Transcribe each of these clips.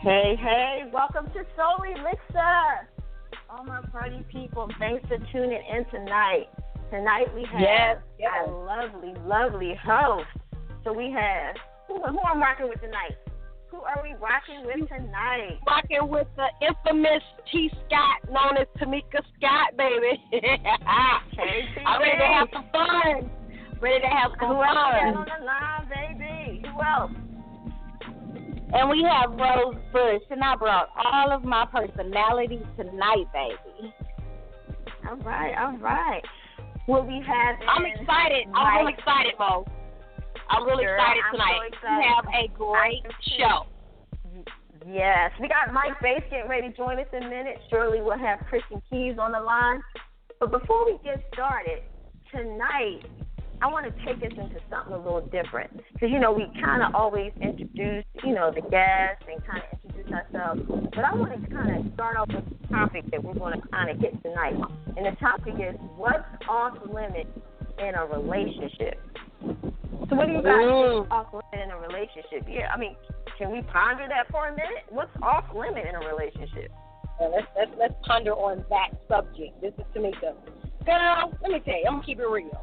Hey, hey, welcome to Soul Elixir. All my party people, thanks for tuning in tonight. Tonight we have a lovely, lovely host. So we have, who I'm rocking with tonight? Who are we rocking with tonight? Rocking with the infamous T. Scott, known as Tamika Scott, baby. I'm ready to have some fun. Ready to have some Who fun. else is on the line, baby? Who else? And we have Rose Bush, and I brought all of my personality tonight, baby. All right. Will we have? I'm excited. I'm really excited, Mo. I'm really excited tonight. So excited. We have a great show. Yes, we got Mike Bass getting ready to join us in a minute. Surely we'll have Christian Keys on the line. But before we get started, tonight I want to take us into something a little different. Because, we kind of always introduce, the guests and kind of introduce ourselves. But I want to kind of start off with the topic that we're going to kind of hit tonight. And the topic is, what's off limits in a relationship? So what do you guys think is off limit in a relationship? Yeah, can we ponder that for a minute? What's off limit in a relationship? Well, let's ponder on that subject. This is Tamika. Girl, let me tell you, I'm going to keep it real.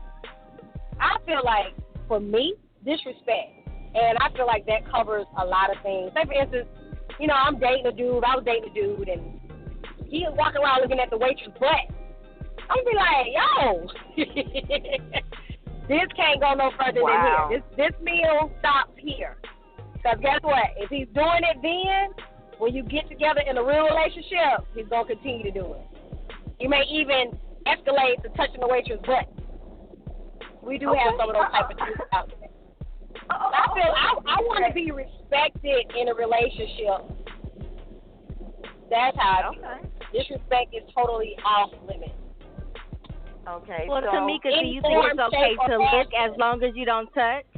I feel like, for me, disrespect. And I feel like that covers a lot of things. Say, for instance, I'm dating a dude. I was dating a dude, and he was walking around looking at the waitress' butt. I'm going to be like, yo, this can't go no further than here. This meal stops here. Because guess what? If he's doing it then, when you get together in a real relationship, he's going to continue to do it. You may even escalate to touching the waitress' butt. We do have some of those type of things out there. I feel I want to be respected in a relationship. That's how I feel. Disrespect is totally off limits. Okay. Well, so, Tamika, do you think it's okay to look as long as you don't touch?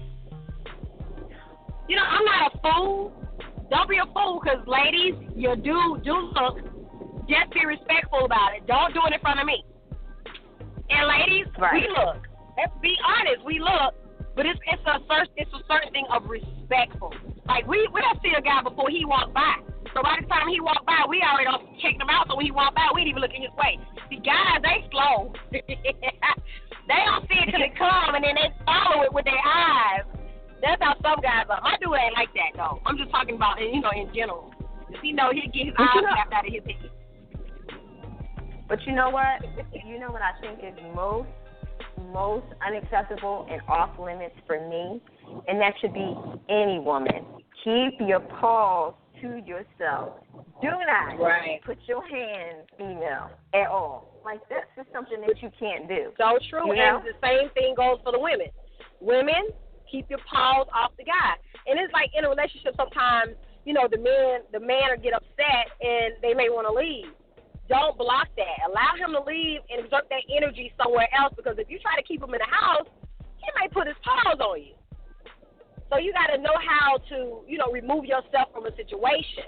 I'm not a fool. Don't be a fool, because ladies, you do look. Just be respectful about it. Don't do it in front of me. And ladies, we look. Let's be honest, we look, but it's a certain thing of respectful. Like we don't see a guy before he walked by. So by the time he walked by, we already checked him out. So when he walked by, we didn't even look in his way. The guys, they slow. They don't see it till it come, and then they follow it with their eyes. That's how some guys are. My dude ain't like that though. I'm just talking about in general. He'll get his eyes slapped out of his head. But you know what? What I think is most unacceptable and off limits for me, and that should be any woman. Keep your paws to yourself. Do not put your hands female at all. Like, that's just something that you can't do. So true, and the same thing goes for the women. Women, keep your paws off the guy. And it's like in a relationship sometimes, the man will get upset and they may want to leave. Don't block that. Allow him to leave and exert that energy somewhere else, because if you try to keep him in the house, he may put his paws on you. So you got to know how to, remove yourself from a situation.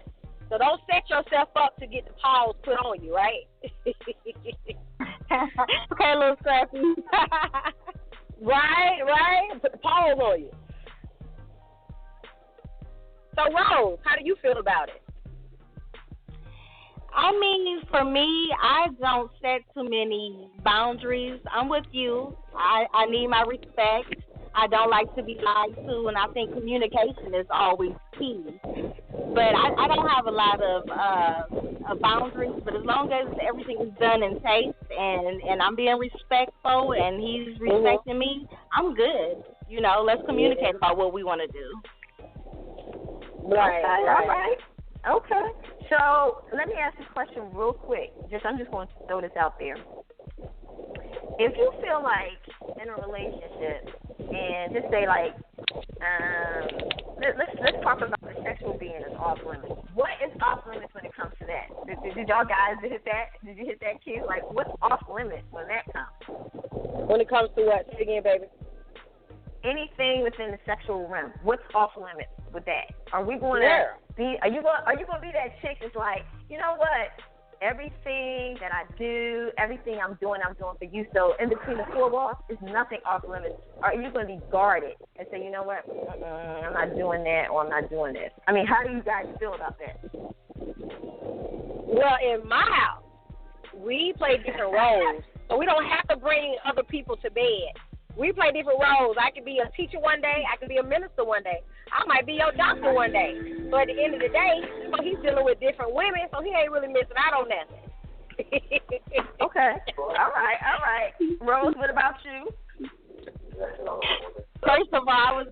So don't set yourself up to get the paws put on you, right? Okay, a little scrappy. Right. Put the paws on you. So, Rose, how do you feel about it? For me, I don't set too many boundaries. I'm with you. I need my respect. I don't like to be lied to, and I think communication is always key. But I don't have a lot of boundaries, but as long as everything is done in taste and I'm being respectful and he's respecting me, I'm good. Let's communicate about what we want to do. Right. Okay. So let me ask you a question real quick. I'm just going to throw this out there. If you feel like in a relationship, and just say like, let's talk about the sexual being as off limits. What is off limits when it comes to that? Did y'all guys hit that? Did you hit that, kid? Like, what's off limits when that comes? When it comes to what? Say again, baby. Anything within the sexual realm. What's off limits with that? Are we going to be? Are you going to be that chick that's like, you know what? everything that I do, everything I'm doing for you. So in between the four walls is nothing off limits. Are you going to be guarded and say, you know what, I'm not doing that or I'm not doing this? I mean, how do you guys feel about that? Well, in my house, we play different roles. So we don't have to bring other people to bed. We play different roles. I could be a teacher one day. I could be a minister one day. I might be your doctor one day. So at the end of the day, he's dealing with different women, so he ain't really missing out on nothing. Okay. All right. Rose, what about you? First of all,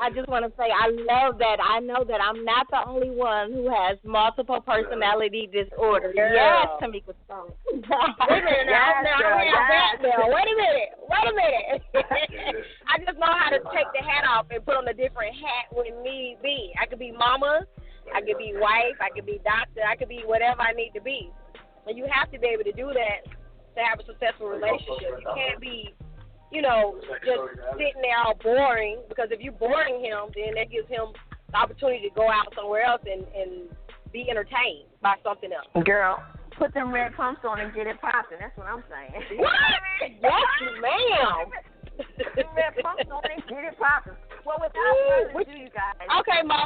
I just want to say I love that. I know that I'm not the only one who has multiple personality disorder. Girl. Yes, Tamika Scott. Wait a minute now. Wait a minute. I just know how to take the hat off and put on a different hat when need be. I could be mama, I could be wife, I could be doctor, I could be whatever I need to be. And you have to be able to do that to have a successful relationship. You can't be, just sitting there all boring, because if you're boring him, then that gives him the opportunity to go out somewhere else and be entertained by something else. Girl, put them red pumps on and get it popping. That's what I'm saying. What? Yes, ma'am. Put them red pumps on and get it popping. Well, without further ado, you guys. Okay, Mo,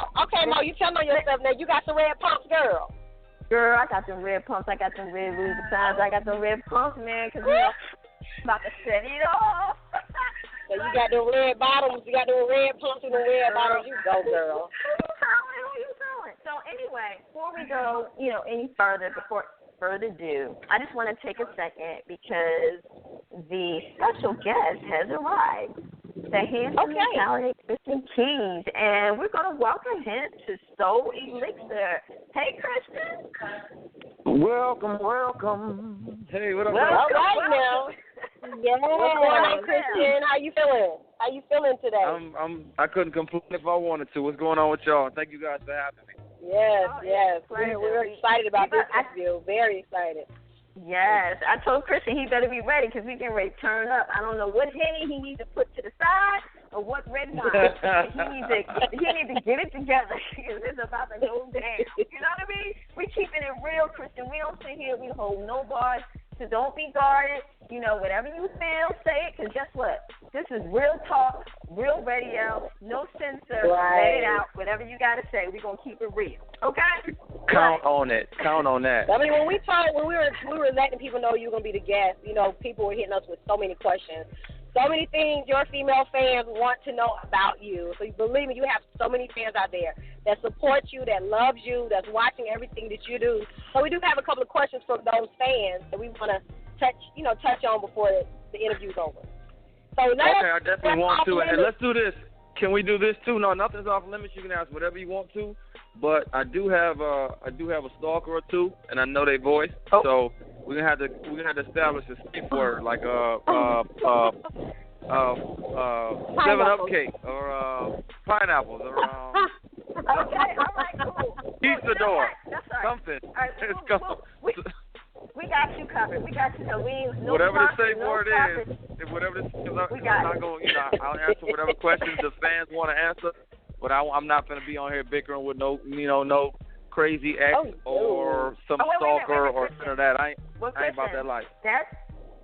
you telling on yourself now. You got some red pumps, girl. Girl, I got them red pumps. I got them red Louis Vuittons. I got them red pumps, man, because I'm about to set it off. So you got the red bottoms. You got the red pumps and the red bottoms. You go, girl. Who you calling? So anyway, before we go, any further, before further ado, I just want to take a second because the special guest has arrived. The handsome and talented Christian Keys, and we're going to welcome him to Soul Elixir. Hey, Christian. Welcome. Hey, what up? All right now. Yeah. What's going on, Christian? How you feeling today? I couldn't complain if I wanted to. What's going on with y'all? Thank you guys for having me. Yes. We're excited about this interview. Very excited. Yes, I told Christian he better be ready because we getting ready to turn up. I don't know what Henny he needs to put to the side or what red wine. he needs to get it together because it's about to go down. You know what I mean? We keeping it real, Christian. We don't sit here. We hold no bars. So don't be guarded. Whatever you feel, say it, because guess what? This is real talk, real radio, no censor. Right. Let it out. Whatever you got to say, we're going to keep it real. Okay? Count on it. Count on that. I mean, when we were letting people know you were going to be the guest, people were hitting us with so many questions. So many things your female fans want to know about you. So believe me, you have so many fans out there that support you, that loves you, that's watching everything that you do. So we do have a couple of questions from those fans that we want to touch on before the interview's over. So I definitely want to. And let's do this. Can we do this too? No, nothing's off limits. You can ask whatever you want to. But I do have a stalker or two, and I know their voice. Oh. So we're gonna have to establish a safe word like 7-Up cake or pineapples or okay, all right, cool. pizza door, that's all right. something. All right, we got you covered. We got you. So no whatever profit, the safe no word profit. is, whatever this, I'm not going. I'll answer whatever questions the fans want to answer. But I'm not going to be on here bickering with no crazy ex or some stalker or something of that. I ain't about that life.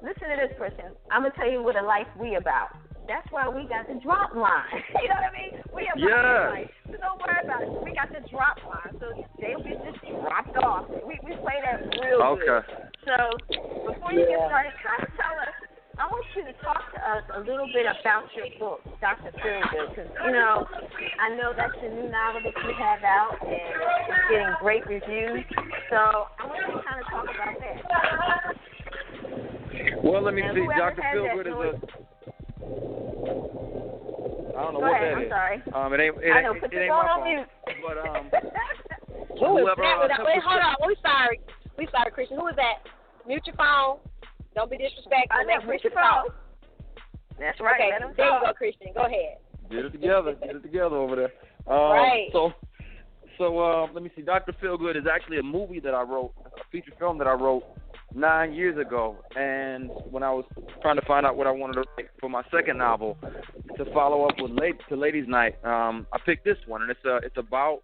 Listen to this, Christian. I'm going to tell you what a life we about. That's why we got the drop line. You know what I mean? We about life. So don't worry about it. We got the drop line. So they'll be just dropped off. We play that real good. So before you get started, kind of tell us, I want you to talk to us a little bit about your book, Dr. Feelgood, because, I know that's the new novel that you have out, and it's getting great reviews. So I want you to kind of talk about that. Well, let me see. Dr. Feelgood is I don't know what that is. I'm sorry. It ain't my fault. But whoever. Wait, hold on. We sorry, Christian. Who is that? Mute your phone. Don't be disrespectful. Mute your phone. That's right. Okay, there you go, Christian. Go ahead. Get it together over there. Right. So let me see. Dr. Feelgood is actually a movie that I wrote, a feature film that I wrote 9 years ago. And when I was trying to find out what I wanted to write for my second novel, to follow up with to Ladies' Night, I picked this one, and it's about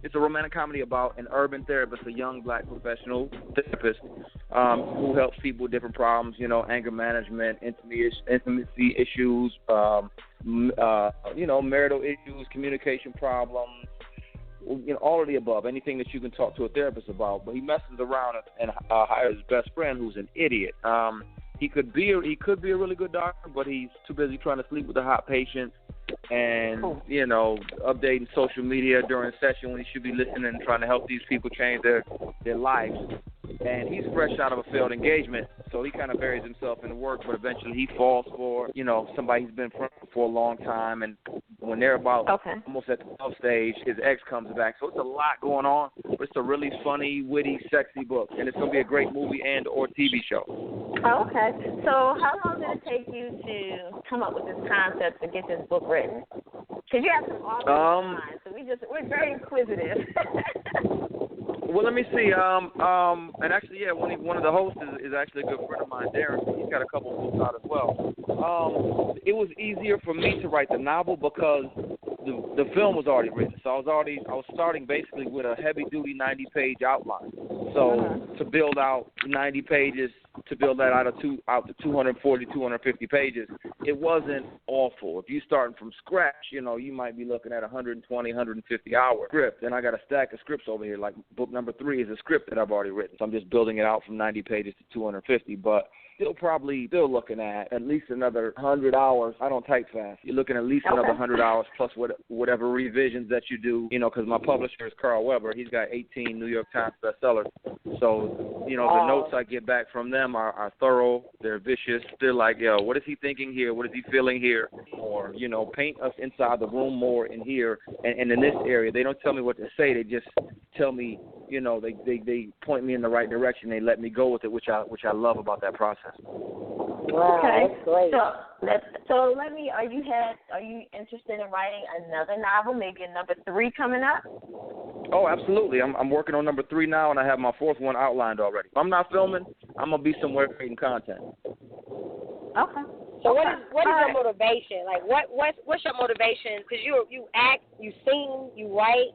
it's a romantic comedy about an urban therapist, a young black professional therapist who helps people with different problems, anger management, intimacy issues, marital issues, communication problems, all of the above, anything that you can talk to a therapist about. But he messes around and hires his best friend, who's an idiot. He could be a really good doctor, but he's too busy trying to sleep with the hot patients and, updating social media during a session when he should be listening and trying to help these people change their lives. And he's fresh out of a failed engagement, so he kind of buries himself in the work, but eventually he falls for, somebody he's been friends with for a long time, and when they're about almost at the love stage, his ex comes back. So it's a lot going on, but it's a really funny, witty, sexy book, and it's going to be a great movie and or TV show. Oh, okay. So how long did it take you to come up with this concept to get this book written? Because you have some authors in mind, so we're very inquisitive. Well, let me see. And actually, one of the hosts is actually a good friend of mine, Darrin. He's got a couple of books out as well. It was easier for me to write the novel because the film was already written. So I was starting basically with a heavy-duty 90-page outline. So to build out 90 pages, to build that out to 240, 250 pages, it wasn't awful. If you're starting from scratch, you might be looking at 120, 150-hour script. And I got a stack of scripts over here. Like book number 3 is a script that I've already written. So I'm just building it out from 90 pages to 250. But still looking at least another 100 hours. I don't type fast. You're looking at least another 100 hours plus whatever revisions that you do, because my publisher is Carl Weber. He's got 18 New York Times bestsellers. So, the notes I get back from them are thorough. They're vicious. They're like, what is he thinking here? What is he feeling here? Or, paint us inside the room more in here and in this area. They don't tell me what to say. They just tell me, they point me in the right direction. They let me go with it, which I love about that process. Wow, that's great. So let me. Are you interested in writing another novel? Maybe a number 3 coming up? Oh, absolutely. I'm working on number 3 now, and I have my 4th one outlined already. If I'm not filming, I'm gonna be somewhere creating content. Okay. So what is your motivation? Like what's your motivation? Because you act, you sing, you write.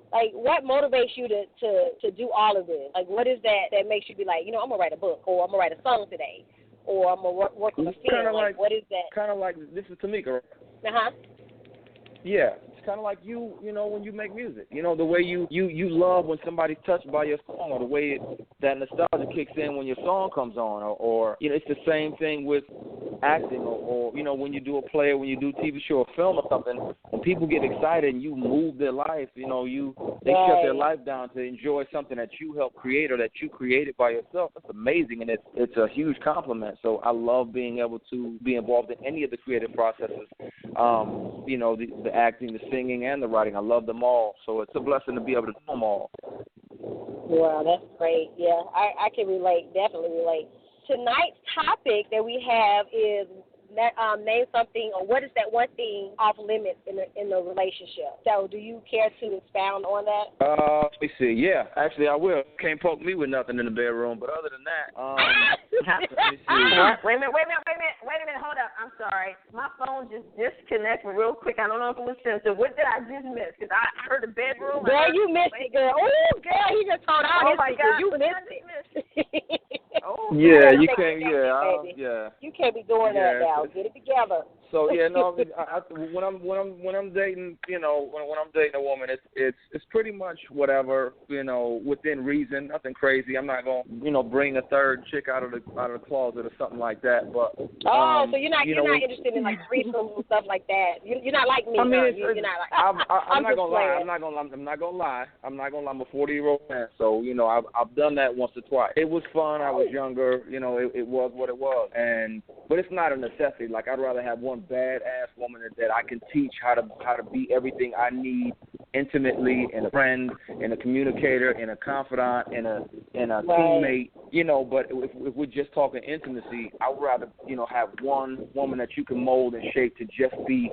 Like, what motivates you to do all of this? Like, what is that makes you be like, I'm going to write a book, or I'm going to write a song today, or I'm going to work on a film? What is that? Kind of like, this is Tamika, right? Uh-huh. Yeah. It's kind of like you when you make music. The way you love when somebody's touched by your song, or the way that nostalgia kicks in when your song comes on, or it's the same thing with acting, or when you do a play, or when you do a TV show or film or something, when people get excited and you move their life, they shut their life down to enjoy something that you helped create or that you created by yourself. That's amazing, and it's a huge compliment. So I love being able to be involved in any of the creative processes, the acting, the singing, and the writing. I love them all, so it's a blessing to be able to do them all. Wow, that's great. Yeah, I can relate, definitely relate. Tonight's topic that we have is name something, or what is that one thing off limits in the relationship? So do you care to expound on that? Let me see. Yeah, actually I will. Can't poke me with nothing in the bedroom, but other than that, let me see. Wait a minute, hold up. I'm sorry. My phone just disconnected real quick. I don't know if it was sensitive. What did I just miss? Because I heard the bedroom. Girl, you missed it, girl. Oh, girl, he just told all his people. God. You missed it. Yeah, you can't. Yeah. You can't be doing that now. Get it together. So when I'm dating, when I'm dating a woman, it's pretty much whatever, within reason, nothing crazy. I'm not gonna, bring a third chick out of the closet or something like that. But so you're not interested in like threesomes and stuff like that. You're not like me. I mean, you're not like. I'm not gonna lie. I'm not gonna lie. I'm a 40-year-old man, so I've done that once or twice. It was fun. I was younger. It was what it was, but it's not a necessity. Like, I'd rather have one badass woman that I can teach how to be everything I need intimately, and a friend, and a communicator, and a confidant, and a teammate. But if we're just talking intimacy, I would rather have one woman that you can mold and shape to just be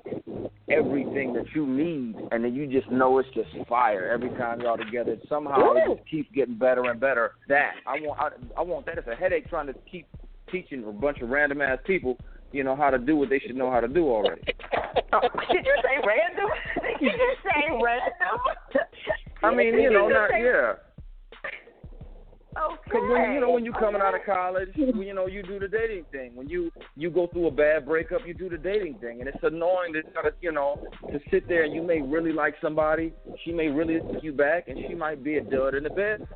everything that you need, and then you just know it's just fire every time y'all together. Somehow it just keeps getting better and better. That I want that. It's a headache trying to keep teaching a bunch of random ass people how to do what they should know how to do already. Did you say random? Did you say random? I mean, you know, not yeah. Okay. Because when you coming out of college, you do the dating thing. When you go through a bad breakup, you do the dating thing, and it's annoying to to sit there and you may really like somebody, she may really like you back, and she might be a dud in the bed,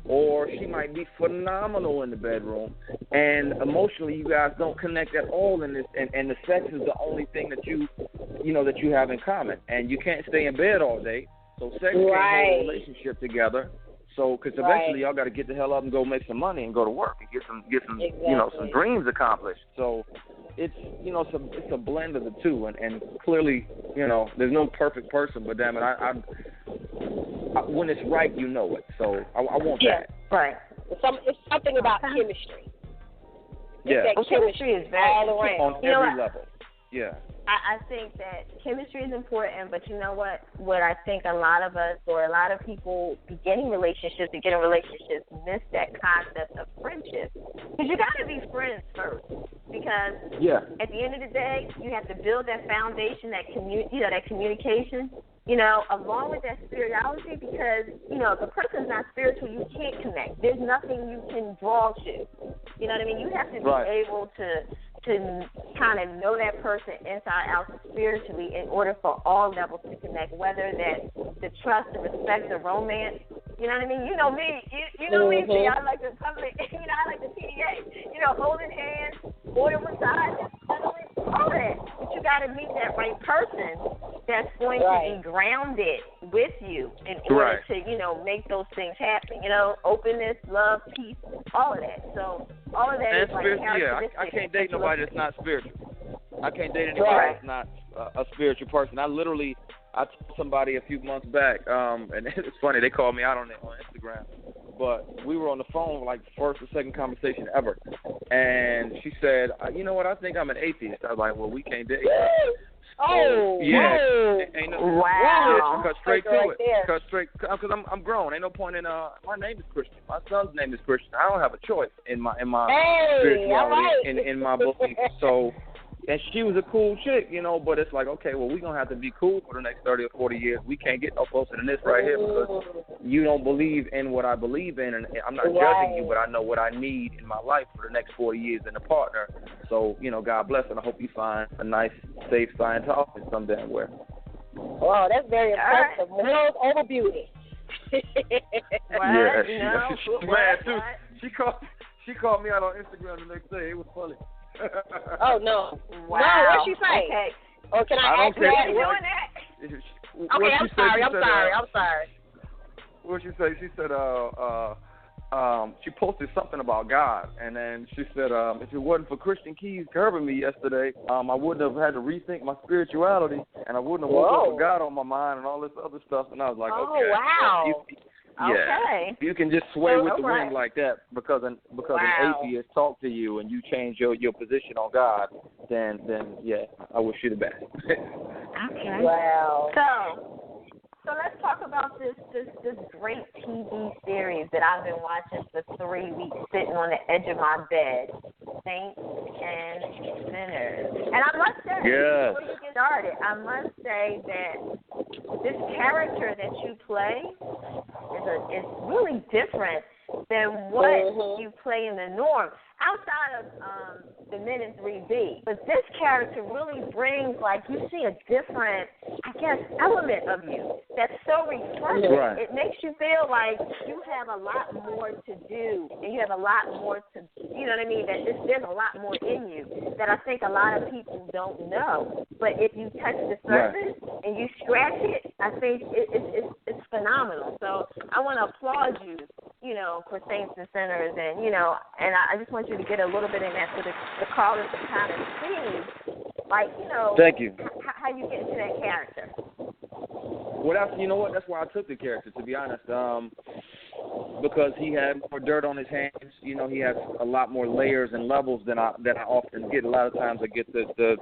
or she might be phenomenal in the bedroom, and emotionally you guys don't connect at all in this, and the sex is the only thing that you have in common, and you can't stay in bed all day, so sex can't hold a relationship together. So, because eventually y'all got to get the hell up and go make some money and go to work and get some some dreams accomplished. So, it's it's a blend of the two, and clearly there's no perfect person, but damn it, I when it's right, you know it. So I want that. Right. It's something about chemistry. Yeah. Chemistry is very all around on every level. Yeah. I think that chemistry is important, but you know what? What I think a lot of us or a lot of people beginning relationships miss that concept of friendship. Because you got to be friends first. Because at the end of the day, you have to build that foundation, that communication, along with that spirituality. Because if a person's not spiritual, you can't connect. There's nothing you can draw to. You know what I mean? You have to be able to kind of know that person inside out spiritually in order for all levels to connect, whether that's the trust, the respect, the romance. You know what I mean? You know me. You know me. See, I like the public. I like the PDA. Holding hands, order massages, all that. But you got to meet that right person that's going to be grounded with you in order to, make those things happen. Openness, love, peace, all of that. So all of that is like characteristics. I can't date nobody that's not spiritual. I can't date anybody that's not a spiritual person. I told somebody a few months back, and it's funny, they called me out on it on Instagram, but we were on the phone like first or second conversation ever, and she said, you know what, I think I'm an atheist. I was like, well, we can't date. Oh, yeah. Ain't no, wow. Cut straight to it. Cut straight, because I'm grown. Ain't no point in, my name is Christian. My son's name is Christian. I don't have a choice in my spirituality, in my belief. So, and she was a cool chick, but it's like, okay, well, we're going to have to be cool for the next 30 or 40 years. We can't get no closer than this right here because you don't believe in what I believe in, and I'm not judging you, but I know what I need in my life for the next 40 years in a partner. So, God bless, and I hope you find a nice, safe Scientologist some damn where. Wow, that's very impressive. Morals over beauty. Yeah, she's mad too. She called me out on Instagram the next day. It was funny. Oh no! Wow. No, what'd she say? Okay. Or can I ask that? Doing that? Okay, I'm sorry. What'd she say? She said, she posted something about God, and then she said, if it wasn't for Christian Keys curbing me yesterday, I wouldn't have had to rethink my spirituality, and I wouldn't have woke up with God on my mind and all this other stuff. And I was like, okay. Wow. Okay. You can just sway with the wind like that because an atheist talked to you and you change your position on God, then yeah, I wish you the best. Okay. Wow. So let's talk about this great TV series that I've been watching for 3 weeks, sitting on the edge of my bed, Saints and Sinners. And I must say, before you get started, I must say that this character that you play is really different than what you play in the norm. Outside of the Men in 3B, but this character really brings, like, you see a different, I guess, element of you that's so refreshing. Right. It makes you feel like you have a lot more to do, and you have a lot more to, you know what I mean, that there's a lot more in you that I think a lot of people don't know. But if you touch the surface and you scratch it, I think it's phenomenal. So I want to applaud you, for Saints and Sinners, and, and I just want you to get a little bit in that so the callers can kind of see, like, Thank you. How you get into that character. Well, that's why I took the character, to be honest, because he had more dirt on his hands. He has a lot more layers and levels than I often get. A lot of times I get the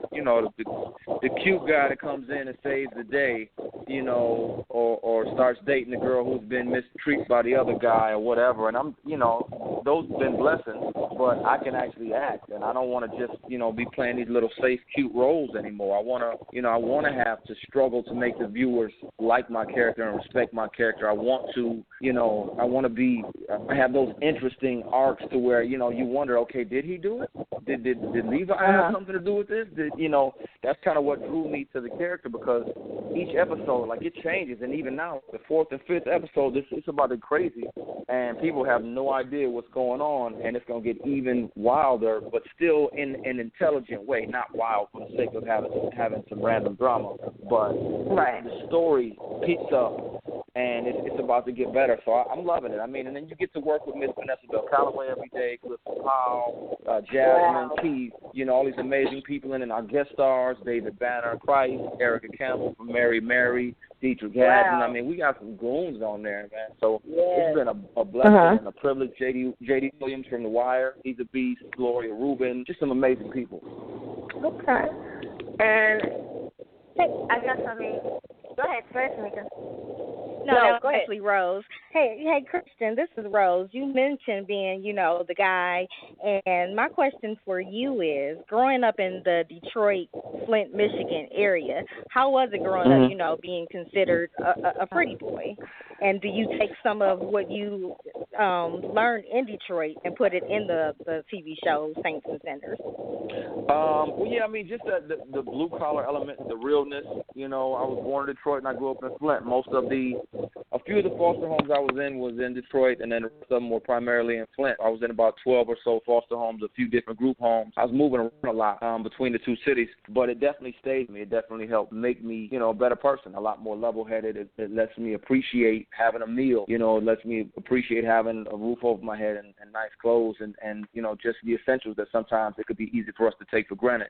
cute guy that comes in and saves the day, you know, or starts dating a girl who's been mistreated by the other guy or whatever. And I'm, you know, those have been blessings, but I can actually act, and I don't want to just, you know, be playing these little safe, cute roles anymore. I want to, you know, I want to have to struggle to make the viewers like my character and respect my character. I want to, you know, I have those interesting arcs to where, you know, you wonder, okay, did he do it? Did Levi have something to do with this? You know, that's kind of what drew me to the character, because each episode, like, it changes, and even now, the 4th and 5th episode, it's about to be crazy, and people have no idea what's going on, and it's going to get even wilder, but still in an intelligent way, not wild for the sake of having some random drama, but the story picks up, and it's about to get better, so I'm loving it. I mean, and then you get to work with Miss Vanessa Bell Calloway every day, Clifton Powell, Jasmine, Keith, you know, all these amazing people, and then our guest stars, David Banner, Christ, Erica Campbell from Mary, Dietrich Haddon. I mean, we got some goons on there, man. So it's been a blessing and a privilege. J.D. Williams from The Wire, he's a beast. Gloria Rubin, just some amazing people. Okay. And I guess, go ahead first, Mika. No, go ahead. actually Rose. Hey, Christian, this is Rose. You mentioned being, you know, the guy, and my question for you is, growing up in the Detroit, Flint, Michigan area, how was it growing up, you know, being considered a pretty boy? And do you take some of what you learned in Detroit and put it in the TV show Saints and Sinners? Well, yeah, I mean, just the blue-collar element, the realness. You know, I was born in Detroit, and I grew up in Flint. A few of the foster homes I was in Detroit, and then the rest of them were primarily in Flint. I was in about 12 or so foster homes, a few different group homes. I was moving around a lot between the two cities, but it definitely stayed with me. It definitely helped make me, you know, a better person, a lot more level-headed. It lets me appreciate having a meal. You know, it lets me appreciate having a roof over my head and nice clothes and, you know, just the essentials that sometimes it could be easy for us to take for granted.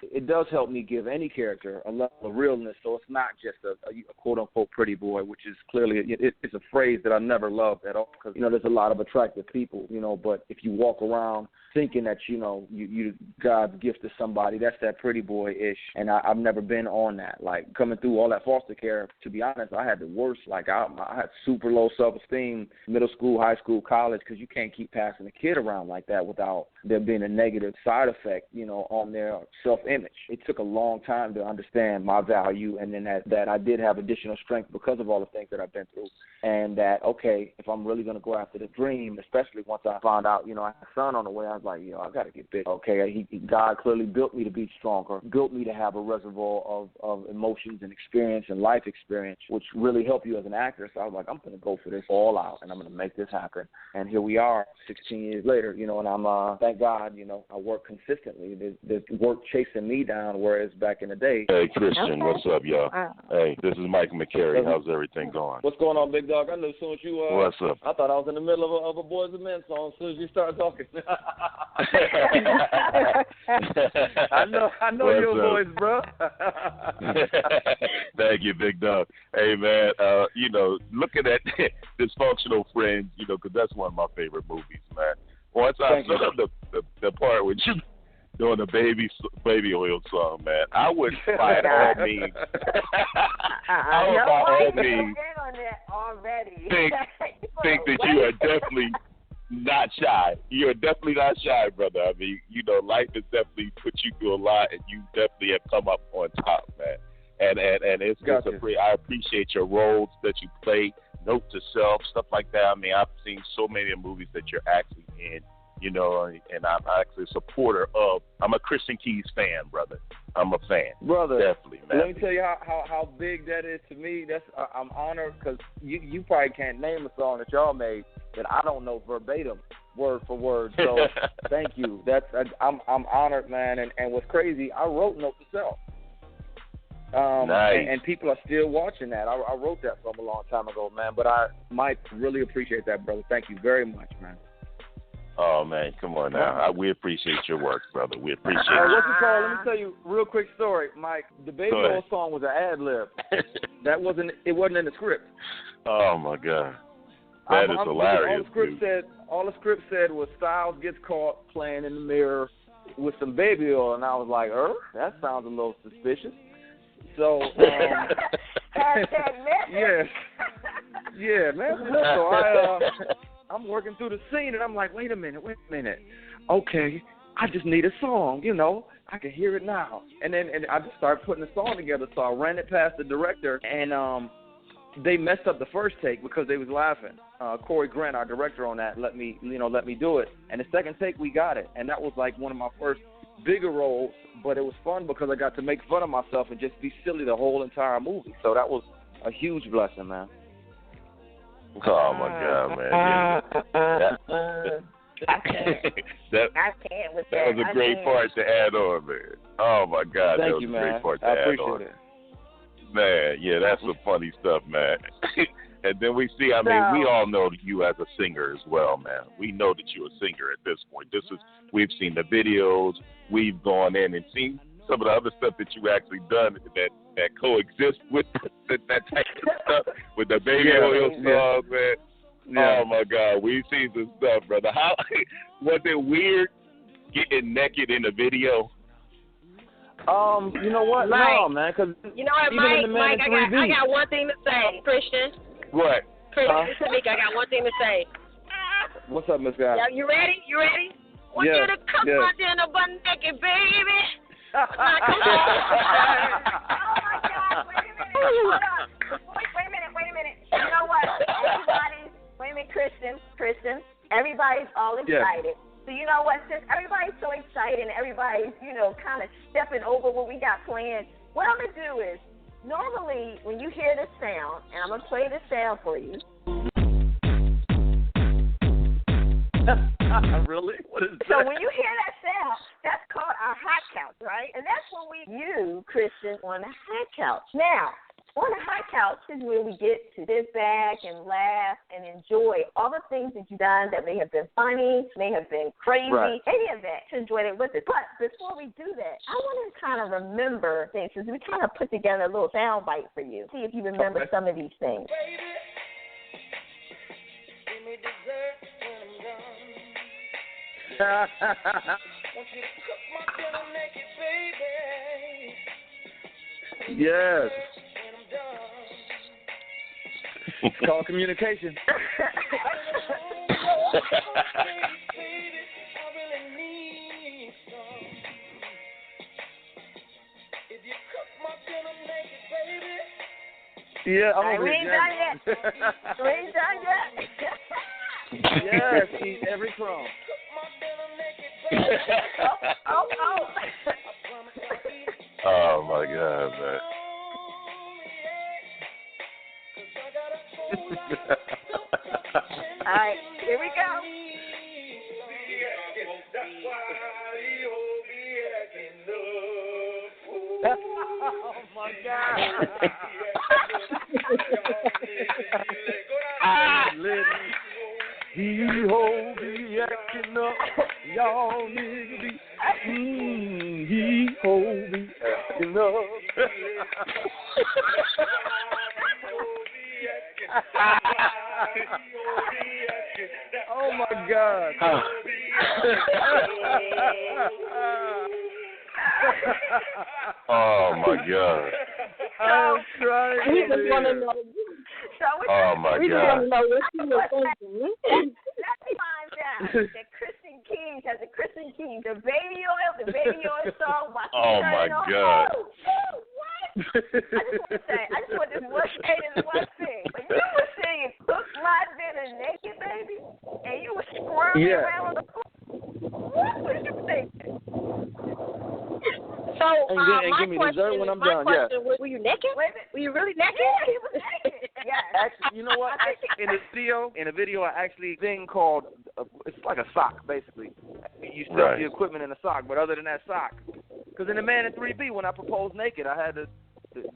It does help me give any character a level of realness, so it's not just a quote-unquote pretty boy, which is clearly, it's a phrase that I never loved at all, because, you know, there's a lot of attractive people, you know, but if you walk around thinking that, you know, you God's gift to somebody, that's that pretty boy-ish, and I've never been on that. Like, coming through all that foster care, to be honest, I had the worst. Like, I had super low self-esteem, middle school, high school, college, because you can't keep passing a kid around like that without there being a negative side effect, you know, on their self-image. It took a long time to understand my value, and then that I did have additional strength because of all the things that I've been through, and that, okay, if I'm really going to go after the dream, especially once I found out, you know, I had a son on the way, I was like, I got to get big. Okay, God clearly built me to be stronger, built me to have a reservoir of emotions and experience and life experience, which really help you as an actor. So I was like, I'm going to go for this all out, and I'm going to make this happen. And here we are, 16 years later, you know, and I'm, thank God, you know, I work consistently. There's work chasing me down, whereas back in the day. Hey, Christian, what's up, y'all? Hey, this is Mike McCary. How's everything going? What's going on, big dog? I knew as soon as you, what's up? I thought I was in the middle of a Boys and Men song as soon as you started talking. I know your voice, bro. Thank you, big dog. Hey, man, you know, looking at Dysfunctional Friends, you know, because that's one of my favorite movies, man. Once I saw the part with you doing the baby oil song, man, I would by all means. I would by all means think that you are definitely not shy. You're definitely not shy, brother. I mean, you know, life has definitely put you through a lot, and you definitely have come up on top, man. And I appreciate your roles that you play, note to self, stuff like that. I mean, I've seen so many movies that you're actually in, you know, and I'm actually a supporter of. I'm a Christian Keys fan, brother. I'm a fan, brother. Definitely, man. Let me tell you how big that is to me. I'm honored, because you probably can't name a song that y'all made that I don't know verbatim, word for word. So thank you. I'm honored, man. And what's crazy, I wrote Note to Self. Nice. And people are still watching that. I wrote that from a long time ago, man. But I might really appreciate that, brother. Thank you very much, man. Oh, man, come on now. We appreciate your work, brother. We appreciate it. What's it called? Let me tell you a real quick story, Mike. The Baby Oil song was an ad-lib. It wasn't in the script. Oh, my God. That is hilarious. All the script said was Styles gets caught playing in the mirror with some baby oil, and I was like, that sounds a little suspicious. So Hashtag message. Yeah, man. So I'm working through the scene, and I'm like, wait a minute. Okay, I just need a song, I can hear it now. And I just started putting the song together, so I ran it past the director, and they messed up the first take because they was laughing. Corey Grant, our director on that, let me do it. And the second take, we got it. And that was like one of my first bigger roles, but it was fun because I got to make fun of myself and just be silly the whole entire movie. So that was a huge blessing, man. Oh, my God, man. I can't with that. That was a great part to add on, man. Oh, my God. Thank that was you, a man. great part to I add appreciate on. it. Man, yeah, that's some funny stuff, man. And then we see, we all know you as a singer as well, man. We know that you're a singer at this point. We've seen the videos. We've gone in and seen some of the other stuff that you actually done that coexists with that type of stuff, with the baby oil song, man. Yeah. Oh, my God. We've seen some stuff, brother. How was it weird getting naked in the video? You know what? Mike, no, man, because you know what, Mike, I got one thing to say, Christian. What? Christian, Tamika, I got one thing to say. What's up, Miss Guy? Yeah, you ready? Want you to cook my dinner butt naked, baby. Come on. Oh, my God. Wait a minute. You know what? Wait a minute, Christian. Everybody's all excited. So you know what? Since everybody's so excited and everybody's, kind of stepping over what we got planned, what I'm going to do is, normally when you hear this sound, and I'm going to play this sound for you. Really? What is that? So when you hear that sound, that's called our hot couch, right? And that's when you, Christian, on the hot couch. Now, on the hot couch is where we get to sit back and laugh and enjoy all the things that you've done that may have been funny, may have been crazy, any of that, to enjoy it with it. But before we do that, I want to kind of remember things, because we kind of put together a little sound bite for you. See if you remember some of these things. Yes. It's called communication. Yeah, we ain't done yet. Yes, eat every crumb. Oh, my God, man. All right, here we go. Oh, my God. He-ho, be acting up. Y'all niggas be, he-ho, be acting up. Oh, my God. Oh, my God. I'm trying We just want to know. Oh, my We just God. want to know what you were thinking. Let's find out that Kristen Keys has a Kristen Keys, the baby oil song. Oh, my God. What? I just want this one say this one thing. When you were singing "Cook My Dinner Naked, Baby," and you were squirming around the floor, what were you thinking? So, and give me dessert when I'm done. Yeah. Were you naked? Were you really naked? Yeah, he was naked. Yes. Actually, you know what? In the video, I actually thing called it's like a sock, basically. You stuff the equipment in a sock, but other than that sock, because in the Man in 3B, when I proposed naked, I had to,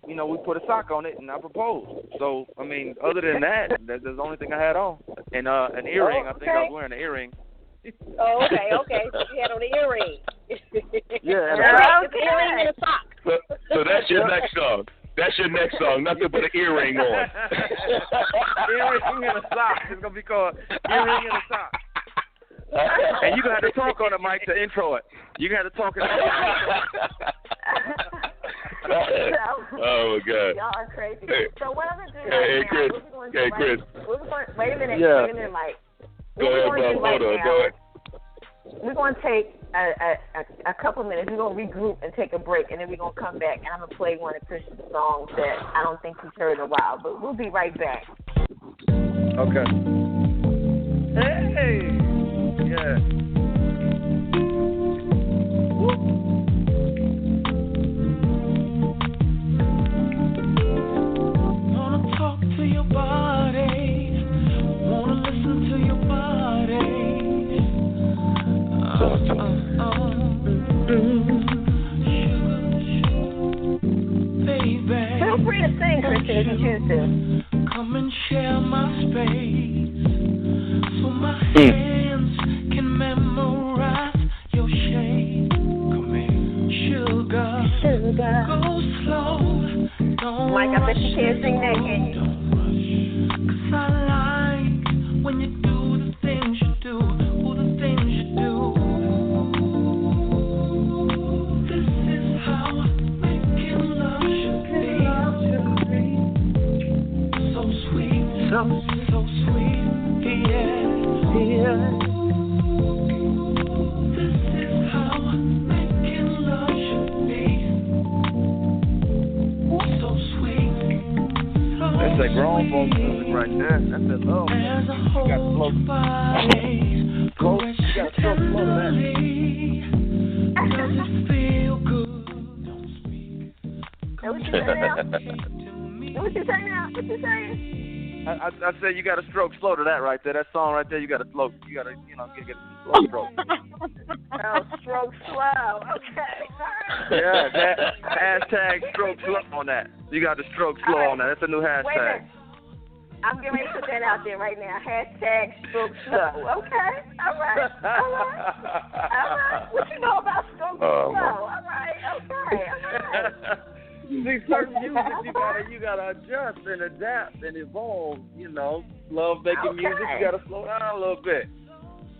we put a sock on it and I proposed. So I mean, other than that, that's the only thing I had on, and an earring. I think I was wearing an earring. Oh, okay. So you had on the earring. Yeah, and earring and a sock. So that's your next song. That's your next song. Nothing but an earring on. Earring and a sock. It's gonna be called earring and a sock. And you gonna have to talk on it, Mike, to intro it. You gonna have to talk on it. Oh, my God. Y'all are crazy. Hey. So what I'm going to do Hey, right Chris. now, Hey, Chris. wait a minute, Mike. Go ahead, bro. Hold on. Go ahead. We're going to take a couple minutes. We're going to regroup and take a break, and then we're going to come back, and I'm going to play one of Christian's songs that I don't think he's heard in a while, but we'll be right back. Okay. Hey! Yeah. Wanna talk to your body, wanna listen to your body. Baby, feel free to sing, Christian, if you choose to. come and share my space, so my hands can memorize your shape. Come here, sugar, go slow. Don't Mike, I bet you rush can't it, sing that, can you? don't rush. 'Cause I like when you do the things you do, the things you do. This is how making love should be. So sweet, so sweet, yeah. This is how making love should be. So sweet, so That's that grown folk music right there. That's that love. as I You hold got to slow. your body, Go. You got to slow that. does it feel good? Don't speak. What you say now? What you say now? What you saying? I said you got to stroke slow to that right there. That song right there, you got to slow. You got to, get a slow stroke. Oh, stroke slow. Okay. Yeah, that hashtag stroke slow on that. You got to stroke slow on that. That's a new Wait a hashtag. minute. I'm getting ready to put that out there right now. Hashtag stroke slow. Okay. All right. What you know about stroke slow? All right. Okay. See, certain music you gotta adjust and adapt and evolve. Love making music. You gotta slow down a little bit.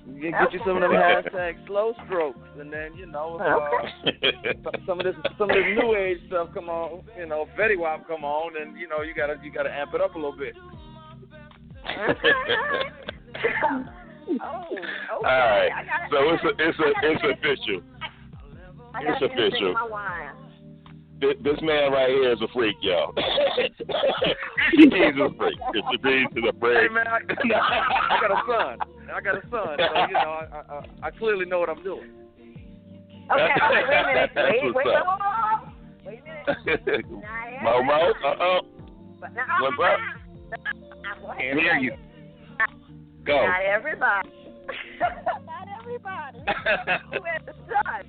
You get you some of them hashtag slow strokes, and then some of this new age stuff come on. Fetty Wap come on, and you gotta amp it up a little bit. Okay. All right. So it's official. It's official. My wine. This man right here is a freak, y'all. He's a freak. It's the beans to the bread. Hey man, I got a son. So I clearly know what I'm doing. Okay, wait a minute. Wait a minute. Momo, what's up? Can't hear you. Go. Not everybody. Not everybody who has a son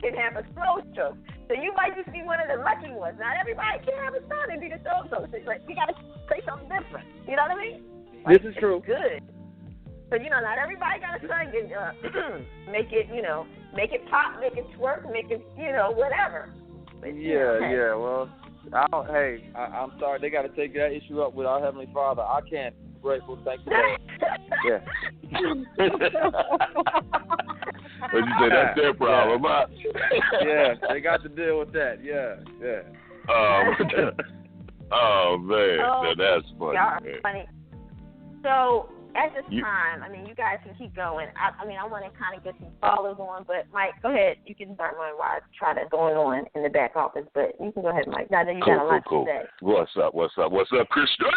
can have a slow stroke. So you might just be one of the lucky ones. Not everybody can have a son and be the slow stroke. So you got to say something different. You know what I mean? This is true. Good. So not everybody got a son can make it, make it pop, make it twerk, make it, whatever. But, yeah. Well, I'm sorry. They got to take that issue up with our Heavenly Father. I can't. Grateful, thank you. Yeah. What you say? That's their problem, huh? Yeah, they got to deal with that. Yeah. Oh man, that's funny. Y'all are funny. So at this time, you guys can keep going. I want to kind of get some followers on, but Mike, go ahead. You can start mine while I try to go on in the back office, but you can go ahead, Mike. I know you got a lot to say. What's up, Christian?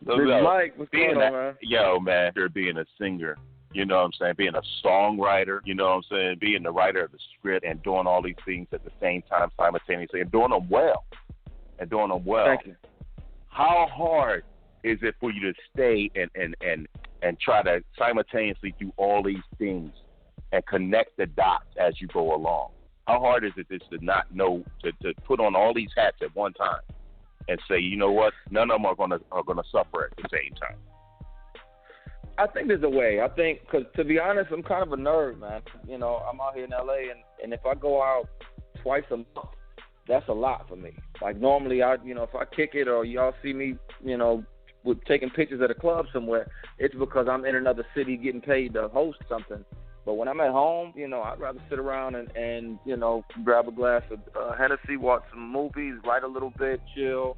Mike, what's going on, man? Yo, man, you're being a singer. You know what I'm saying? Being a songwriter, you know what I'm saying? Being the writer of the script and doing all these things at the same time simultaneously and doing them well. Thank you. How hard is it for you to stay and try to simultaneously do all these things and connect the dots as you go along? How hard is it just to not know to put on all these hats at one time and say, you know what, none of them are gonna suffer at the same time? I think there's a way. I think, because to be honest, I'm kind of a nerd, man. I'm out here in LA, and if I go out twice a month, that's a lot for me. Like normally, if I kick it or y'all see me, with taking pictures at a club somewhere, it's because I'm in another city getting paid to host something. But when I'm at home, I'd rather sit around and grab a glass of Hennessy, watch some movies, write a little bit, chill,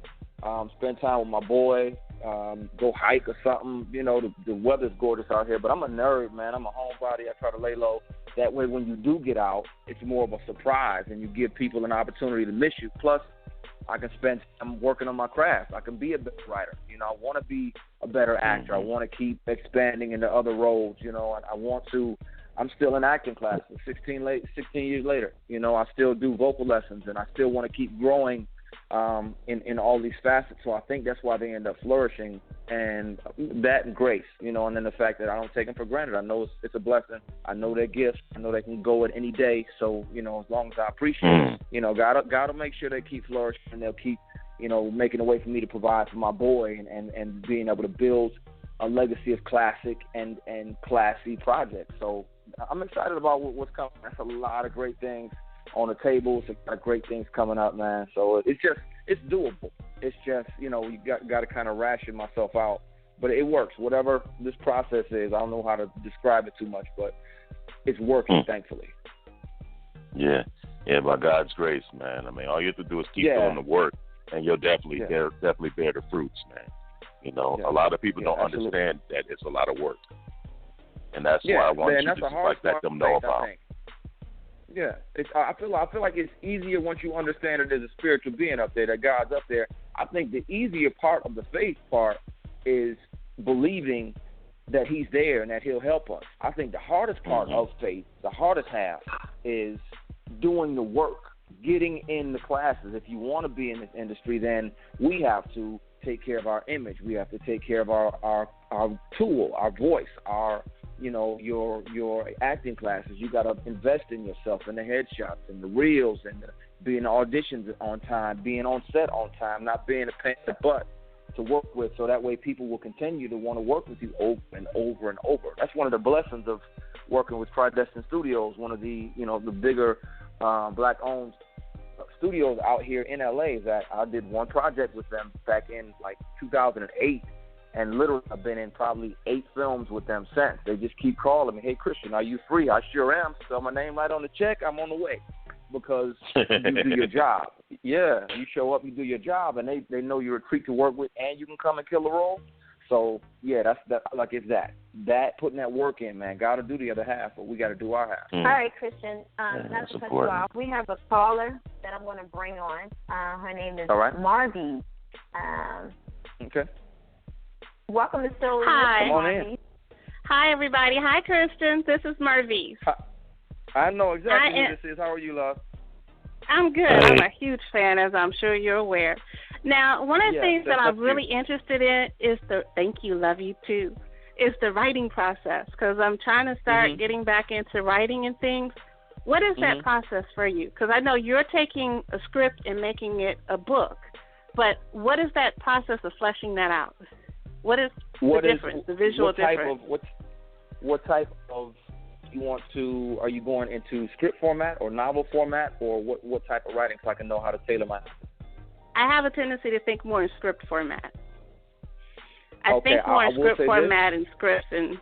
spend time with my boy, go hike or something. The weather's gorgeous out here, but I'm a nerd, man. I'm a homebody. I try to lay low. That way, when you do get out, it's more of a surprise, and you give people an opportunity to miss you. Plus, I can spend time working on my craft. I can be a better writer. I want to be a better actor. I want to keep expanding into other roles. And I want to. I'm still in acting classes 16 years later. I still do vocal lessons, and I still want to keep growing in all these facets. So I think that's why they end up flourishing, and that and grace, and then the fact that I don't take them for granted. I know it's a blessing. I know they're gifts. I know they can go at any day. So, as long as I appreciate it, God will make sure they keep flourishing, and they'll keep, making a way for me to provide for my boy and being able to build a legacy of classic and classy projects. So I'm excited about what's coming. That's a lot of great things on the table. It's a lot of great things coming up, man. So it's doable. It's just, you got to kind of ration myself out. But it works. Whatever this process is, I don't know how to describe it too much, but it's working, thankfully. Yeah, by God's grace, man. I mean, all you have to do is keep doing the work, and you'll definitely bear the fruits, man. A lot of people don't understand that it's a lot of work. And that's why I want you to just let them know about it. Yeah, I feel like it's easier once you understand it as a spiritual being up there, that God's up there. I think the easier part of the faith part is believing that he's there and that he'll help us. I think the hardest part of faith, the hardest half, is doing the work, getting in the classes. If you want to be in this industry, then we have to take care of our image. We have to take care of our tool, our voice, our your acting classes. You got to invest in yourself, in the headshots and the reels, and being auditions on time, being on set on time, not being a pain in the butt to work with, so that way people will continue to want to work with you over and over and over. That's one of the blessings of working with Tridestin Studios, one of the the bigger black-owned studios out here in LA. That I did one project with them back in like 2008. And literally, I've been in probably 8 films with them since. They just keep calling me, "Hey, Christian, are you free?" I sure am. Spell my name right on the check. I'm on the way. Because you do your job. Yeah, you show up, you do your job, and they know you're a treat to work with, and you can come and kill the role. So, yeah, that's like it's that putting that work in, man. Got to do the other half, but we got to do our half. All right, Christian, not to cut you off. We have a caller that I'm going to bring on. Her name is Marvi. Okay. Welcome to Still Hi. Come on in. Hi, everybody. Hi, Kristen. This is Marvi. I know exactly who this is. How are you, love? I'm good. I'm a huge fan, as I'm sure you're aware. Now, one of the things that I'm really interested in is thank you, love you too, is the writing process, because I'm trying to start getting back into writing and things. What is that process for you? Because I know you're taking a script and making it a book, but what is that process of fleshing that out? What is the difference, the visual difference? What type of you want to? Are you going into script format or novel format, or what type of writing, so I can know how to tailor my? I have a tendency to think more in script format. I think more in script format and scripts and.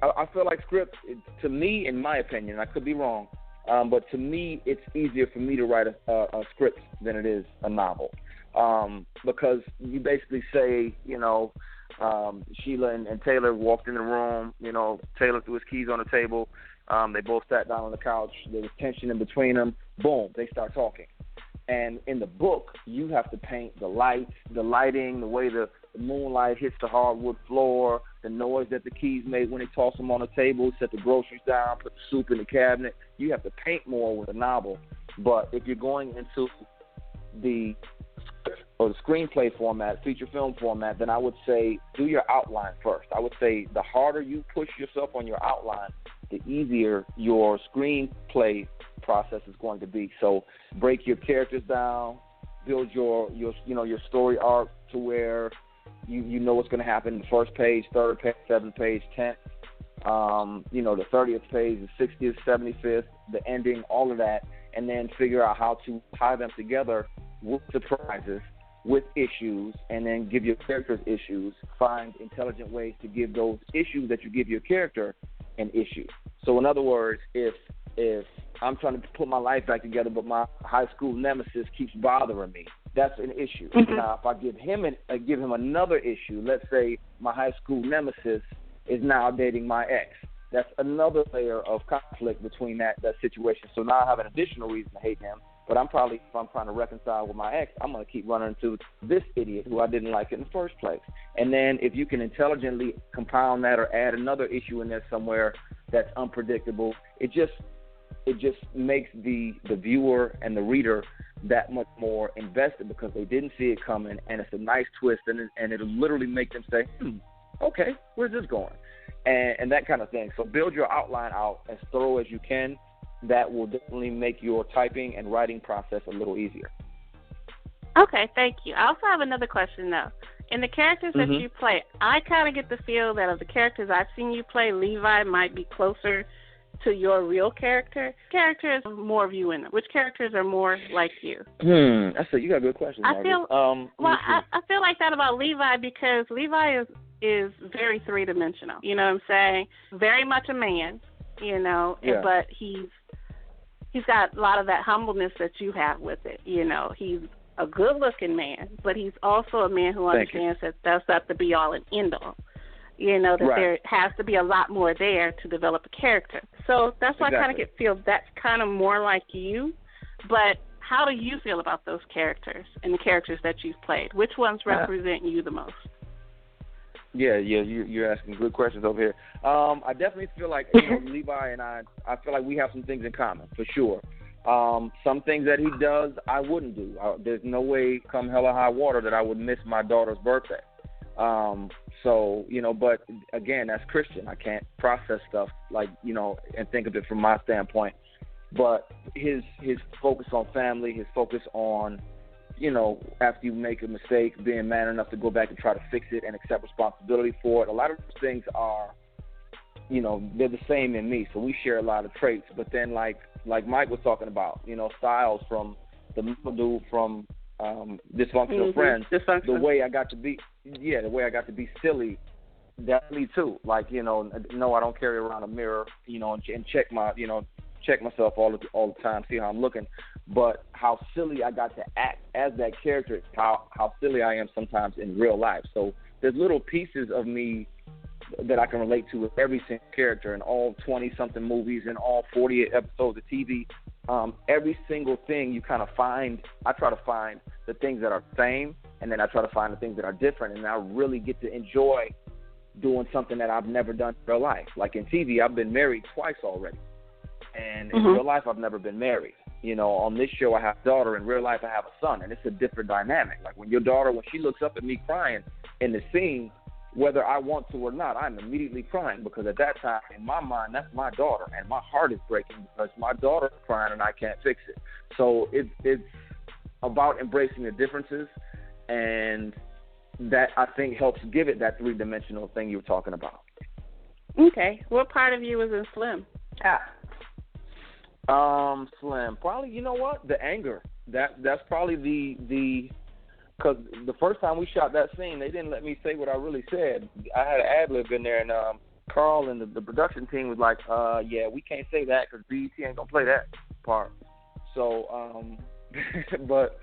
I feel like script, to me, in my opinion, I could be wrong, but to me, it's easier for me to write a script than it is a novel. Because you basically say, Sheila and Taylor walked in the room, Taylor threw his keys on the table, they both sat down on the couch, there was tension in between them, boom, they start talking. And in the book, you have to paint the lights, the lighting, the way the moonlight hits the hardwood floor, the noise that the keys make when they toss them on the table, set the groceries down, put the soup in the cabinet. You have to paint more with a novel. But if you're going into the screenplay format, feature film format, then I would say do your outline first. I would say the harder you push yourself on your outline, the easier your screenplay process is going to be. So break your characters down, build your story arc to where you know what's going to happen in the first page, third page, seventh page, 10th, the 30th page, the 60th, 75th, the ending, all of that, and then figure out how to tie them together with surprises, with issues, and then give your characters issues. Find intelligent ways to give those issues that you give your character an issue. So in other words, if I'm trying to put my life back together, but my high school nemesis keeps bothering me, that's an issue. Mm-hmm. Now, if I give him another issue, let's say my high school nemesis is now dating my ex, that's another layer of conflict between that situation. So now I have an additional reason to hate him. But if I'm trying to reconcile with my ex, I'm going to keep running into this idiot who I didn't like in the first place. And then if you can intelligently compound that or add another issue in there somewhere that's unpredictable, it just makes the viewer and the reader that much more invested because they didn't see it coming, and it's a nice twist, and it'll literally make them say, okay, where's this going? And that kind of thing. So build your outline out as thorough as you can. That will definitely make your typing and writing process a little easier. Okay, thank you. I also have another question, though. In the characters that you play, I kind of get the feel that of the characters I've seen you play, Levi might be closer to your real character. Characters more of you in them. Which characters are more like you? You got a good question, Margaret. I feel like that about Levi because Levi is very three-dimensional. You know what I'm saying? Very much a man, but he's got a lot of that humbleness that you have with it. He's a good-looking man, but he's also a man who understands that that's not the be-all and end-all. There has to be a lot more there to develop a character. So that's why I kind of feel that's kind of more like you. But how do you feel about those characters and the characters that you've played? Which ones represent you the most? Yeah, you're asking good questions over here. I definitely feel like Levi and I feel like we have some things in common, for sure. Some things that he does, I wouldn't do. There's no way, come hell or high water, that I would miss my daughter's birthday. But again, that's Christian. I can't process stuff and think of it from my standpoint. But his focus on family, his focus on, after you make a mistake, being man enough to go back and try to fix it and accept responsibility for it. A lot of those things are, they're the same in me. So we share a lot of traits. But then like Mike was talking about, styles from the dude from Dysfunctional Friends, the way I got to be silly, definitely too. No, I don't carry around a mirror, and check myself all the time, see how I'm looking. But how silly I got to act as that character, how silly I am sometimes in real life. So there's little pieces of me that I can relate to with every single character in all 20-something movies and all 48 episodes of TV. Every single thing you kind of find, I try to find the things that are the same, and then I try to find the things that are different, and I really get to enjoy doing something that I've never done in real life. Like in TV, I've been married twice already, and in real life, I've never been married. On this show, I have a daughter. In real life, I have a son, and it's a different dynamic. Like when your daughter, when she looks up at me crying in the scene, whether I want to or not, I'm immediately crying because at that time, in my mind, that's my daughter, and my heart is breaking because my daughter's crying and I can't fix it. So it's about embracing the differences, and that, I think, helps give it that three-dimensional thing you were talking about. Okay. What part of you was in Slim? Slim. Probably, you know what? The anger. That's probably the because the first time we shot that scene, they didn't let me say what I really said. I had an ad-lib in there, and Carl and the production team was like, yeah, we can't say that because BET ain't going to play that part. So, but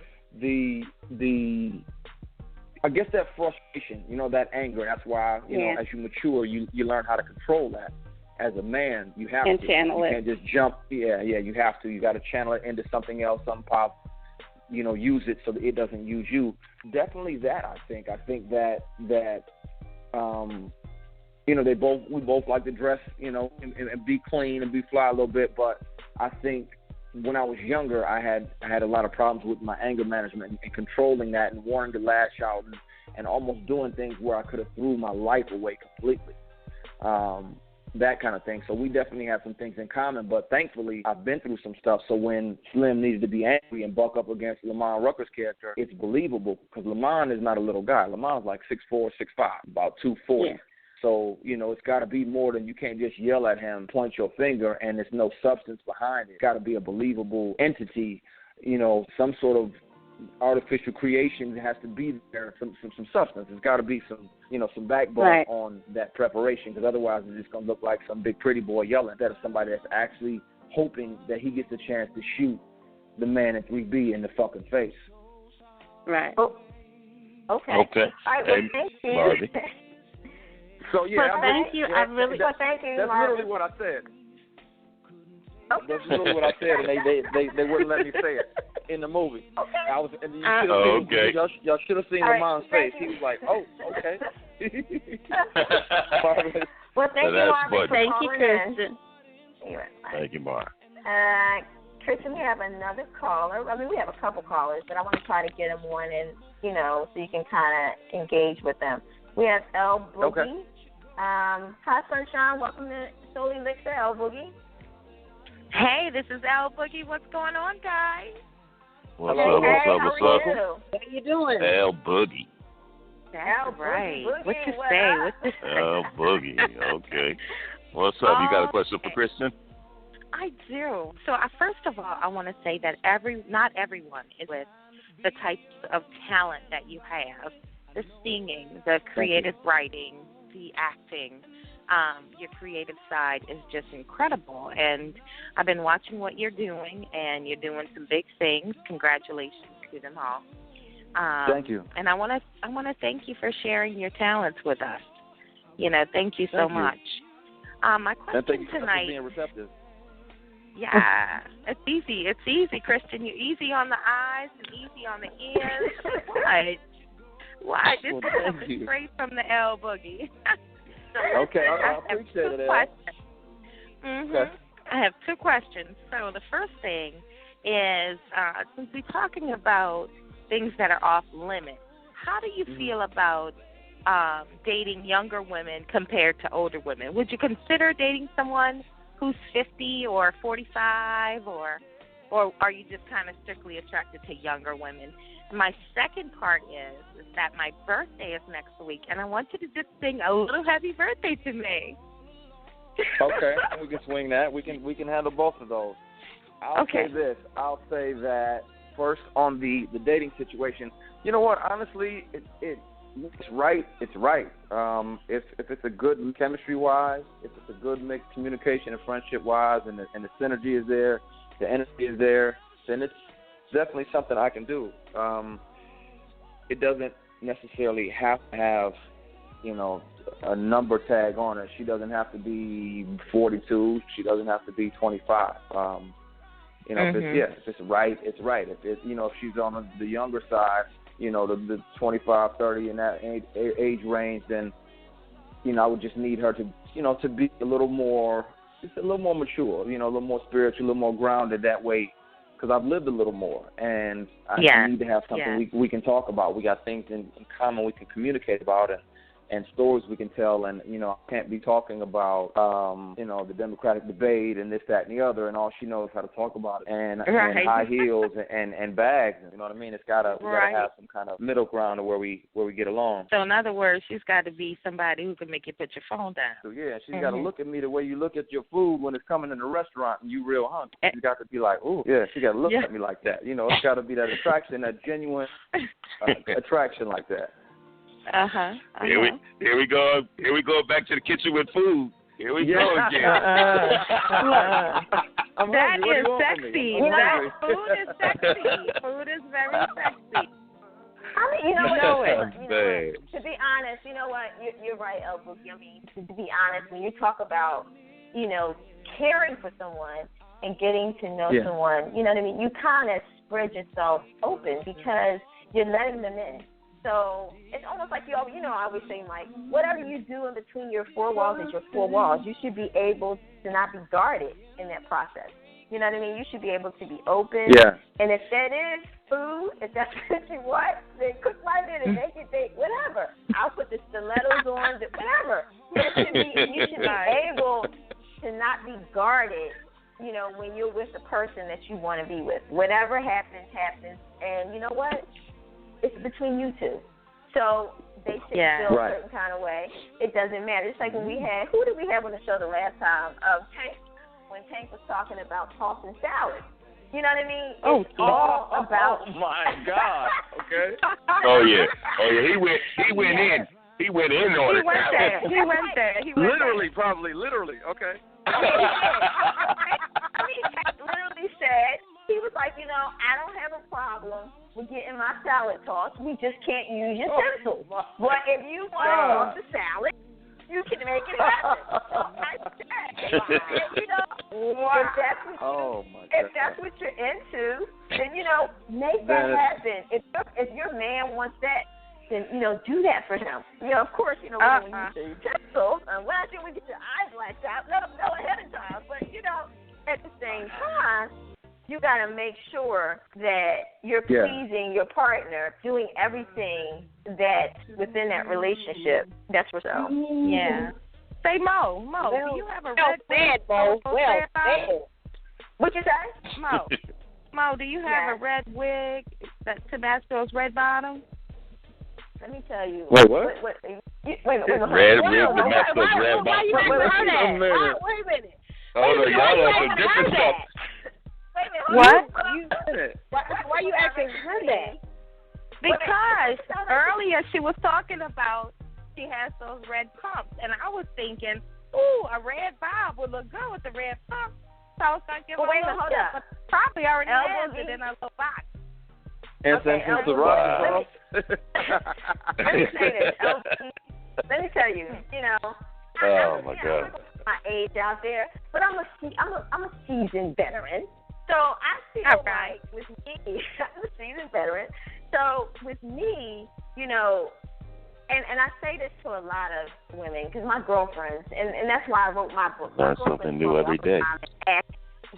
I guess that frustration, that anger, that's why, as you mature, you learn how to control that. As a man, you have to. Channel it. You can't just jump. Yeah, you have to. You got to channel it into something else, something positive. Use it so that it doesn't use you. Definitely that, I think. I think that we both like to dress, and be clean and be fly a little bit. But I think when I was younger, I had a lot of problems with my anger management and controlling that and wanting to lash out and almost doing things where I could have threw my life away completely. That kind of thing. So we definitely have some things in common, but thankfully I've been through some stuff. So when Slim needed to be angry and buck up against Lamont Rucker's character, it's believable because Lamont is not a little guy. Lamont's like 6'4", 6'5", about 240. Yeah. So, it's got to be more than, you can't just yell at him, point your finger, and there's no substance behind it. It's got to be a believable entity, some sort of artificial creations. It has to be there, some substance. There's got to be some backbone on that preparation, because otherwise it's just going to look like some big pretty boy yelling instead of somebody that's actually hoping that he gets a chance to shoot the man in 3B in the fucking face. Right. Oh. Okay. All right, well, thank you. Marvin. So, yeah. Thank you. Thank you, that's Marvin. literally what I said. Okay. That's literally what I said, and they wouldn't let me say it in the movie. Okay. And you should have seen, y'all should have seen Lamont's face. He was like, "Oh, okay." Well, thank you, Marvin. Thank you, Kristen. Thank you, Mark. Kristen, we have another caller. I mean, we have a couple callers, but I want to try to get them on, and so you can kind of engage with them. We have El Boogie. Okay. Hi, Sunshine. Welcome to Soul Elixir, El Boogie. Hey, this is El Boogie. What's going on, guys? What's up? How you doing? El Boogie. That's right. Boogie, What you say? El Boogie. Okay. What's up? You got a question for Kristen? I do. So, first of all, I want to say that not everyone is with the types of talent that you have. The singing, the creative writing, the acting, your creative side is just incredible. And I've been watching what you're doing, and you're doing some big things. Congratulations to them all. Thank you. And I want to thank you for sharing your talents with us. Thank you so much. My question tonight. Being receptive. Yeah, it's easy, Kristen. You're easy on the eyes and easy on the ears. Why? This is straight from the El Boogie. Okay, I appreciate it. Okay. I have two questions. So the first thing is, since we're talking about things that are off limits, how do you feel about dating younger women compared to older women? Would you consider dating someone who's 50 or 45, or are you just kind of strictly attracted to younger women? And my second part is that my birthday is next week, and I want you to just sing a little happy birthday to me. Okay, we can swing that. We can handle both of those. I'll say this. I'll say that first on the dating situation. You know what? Honestly, it's right. It's right. If it's a good chemistry wise, if it's a good mix communication and friendship wise, and the synergy is there, the energy is there, then it's definitely something I can do. It doesn't necessarily have to have, a number tag on it. She doesn't have to be 42. She doesn't have to be 25. If it's right, it's right. If she's on the younger side, the 25, 30 in that age range, then, I would just need her to be a little more mature, a little more spiritual, a little more grounded that way, because I've lived a little more, and I need to have something we can talk about. We got things in common we can communicate about, and stories we can tell, and, I can't be talking about, the Democratic debate and this, that, and the other, and all she knows how to talk about it, and high heels and bags, you know what I mean? We gotta have some kind of middle ground where we get along. So in other words, she's got to be somebody who can make you put your phone down. So yeah, she's got to look at me the way you look at your food when it's coming in the restaurant and you real hungry. You got to be like, ooh, yeah, she got to look at me like that. It's got to be that attraction, that genuine attraction like that. Here we go. Here we go back to the kitchen with food. Here we go again. That is sexy. Food is sexy. Food is very sexy. I mean, to be honest, you know what? You're right, El Boogie. I mean, to be honest, when you talk about, caring for someone and getting to know someone, you know what I mean? You kind of spread yourself open because you're letting them in. So it's almost like I always say, Mike, whatever you do in between your four walls is your four walls. You should be able to not be guarded in that process. You know what I mean? You should be able to be open. Yeah. And if that is food, if that's what you want, then cook right in and make it big, whatever. I'll put the stilettos on, whatever. But you should be able to not be guarded, when you're with the person that you want to be with. Whatever happens, happens. And you know what? It's between you two. So they should feel a certain kind of way. It doesn't matter. It's like when who did we have on the show the last time? Tank, when Tank was talking about tossing salad. You know what I mean? It's all about. Oh my God. Okay. Oh yeah. He went in. He went in on it. He went there. Literally, probably. Literally. Okay. I mean, he literally said, he was like, I don't have a problem with getting my salad tossed. We just can't use utensils. But if you want to toss the salad, you can make it happen. I said, if that's what you're into, then, make that happen. If your man wants that, then, do that for him. Of course, when you use the utensils, when I think we get your eyes blacked out, let them know ahead of time. But, at the same time, you got to make sure that you're pleasing your partner, doing everything that's within that relationship. That's what's up. Yeah. Say, Mo, do you have a red wig? What you say? Mo, do you have a red wig that Tabasco's red bottom? Let me tell you. Wait, what? Wait a minute. Red wig with Tabasco's red bottom. Wait a minute. Oh, no, y'all on some different stuff. What? Why you asking her that? Because earlier she was talking about she has those red pumps, and I was thinking, ooh, a red bob would look good with the red pump. So I was going to give her a little tip, but probably already has it in a little box. And since the rock Let me say this. Let me tell you, Oh my God. my age out there, but I'm a seasoned veteran. So I feel like with me, I'm a seasoned veteran. So with me, and I say this to a lot of women because my girlfriends, and that's why I wrote my book. Learn something new every day.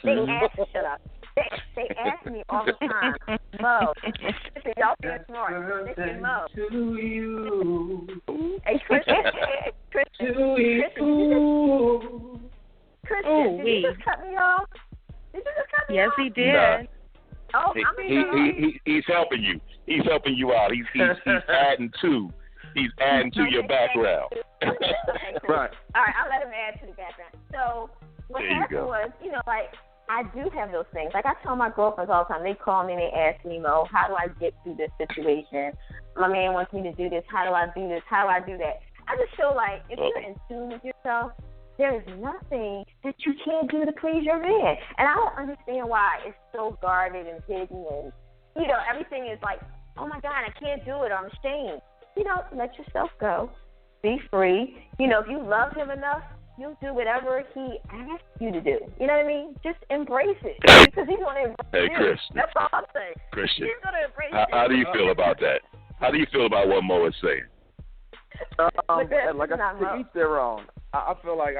Shut up. They ask me all the time, Mo. Listen, y'all feel smart. Listen, Mo. Hey, Christian, did you just cut me off? Did you just cut me off? Yes, he did. Nah. Oh, He's helping you. He's helping you out. He's adding to. He's adding to your background. Right. All right, I'll let him add to the background. So what happened was, I do have those things. Like I tell my girlfriends all the time, they call me and they ask me, Mo, how do I get through this situation? My man wants me to do this. How do I do this? How do I do that? I just feel like if you're in tune with yourself, there is nothing that you can't do to please your man. And I don't understand why it's so guarded and hidden and, everything is like, oh, my God, I can't do it. I'm ashamed. Let yourself go. Be free. If you love him enough, you'll do whatever he asks you to do. You know what I mean? Just embrace it. Because he's going to embrace you. Christian. That's all I'm saying. Christian. He's going to embrace you. How do you feel about that? How do you feel about what Mo is saying? Like I said, to each their own. I feel like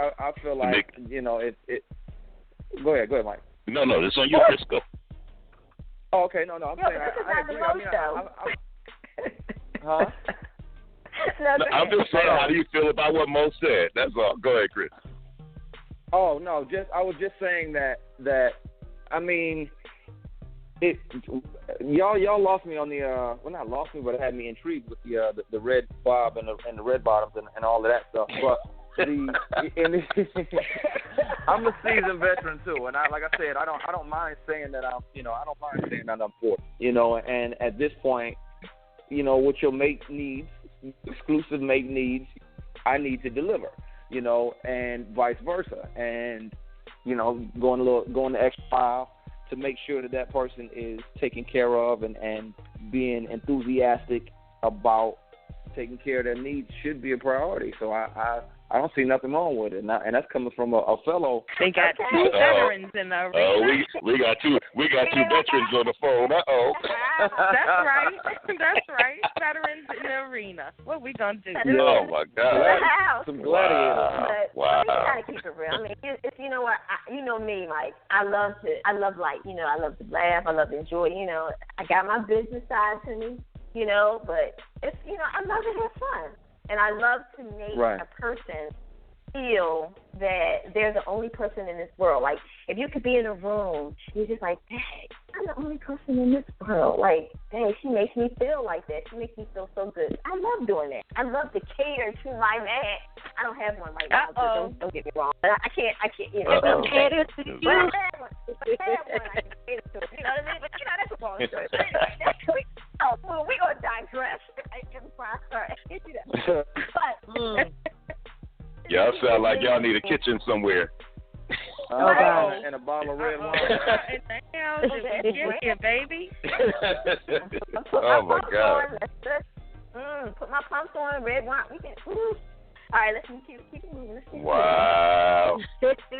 it. Go ahead, Mike. No, this on you, Crisco. Oh, okay, no, I'm saying I agree. Huh? I'm just saying, how do you feel about what Mo said? That's all. Go ahead, Chris. Oh no, I was just saying that I mean, y'all lost me on the well, not lost me, but it had me intrigued with the red bob and the red bottoms and all of that stuff. But I'm a seasoned veteran too, and like I said, I don't mind saying that I'm 40, and at this point, what your mate needs, exclusive mate needs, I need to deliver, and vice versa, and going the extra mile to make sure that person is taken care of and being enthusiastic about taking care of their needs should be a priority. So I don't see nothing wrong with it, and that's coming from a fellow. They got two veterans in the arena. We got two veterans on the phone. That's right. Veterans in the arena. What we gonna do? Oh my God! Some gladiators. Wow. You gotta keep it real. I mean, it's you know what? You know me, Mike. I love life. I love to laugh. I love to enjoy. I got my business side to me. But it's I love to have fun. And I love to make a person feel that they're the only person in this world. Like, if you could be in a room, you're just like, dang, I'm the only person in this world. Like, dang, she makes me feel like that. She makes me feel so good. I love doing that. I love to cater to my man. I don't have one right now, so don't get me wrong. But I can't, you know. Cater to you. But I have one. I can cater to it. You know what I mean? But, you know, that's a long story. Well, we're going to digress. But, y'all sound like y'all need a kitchen somewhere. And a bottle of red wine. Yeah, baby. Oh my God. Put my pumps on, red wine. We can. All right, let's keep it moving. Wow.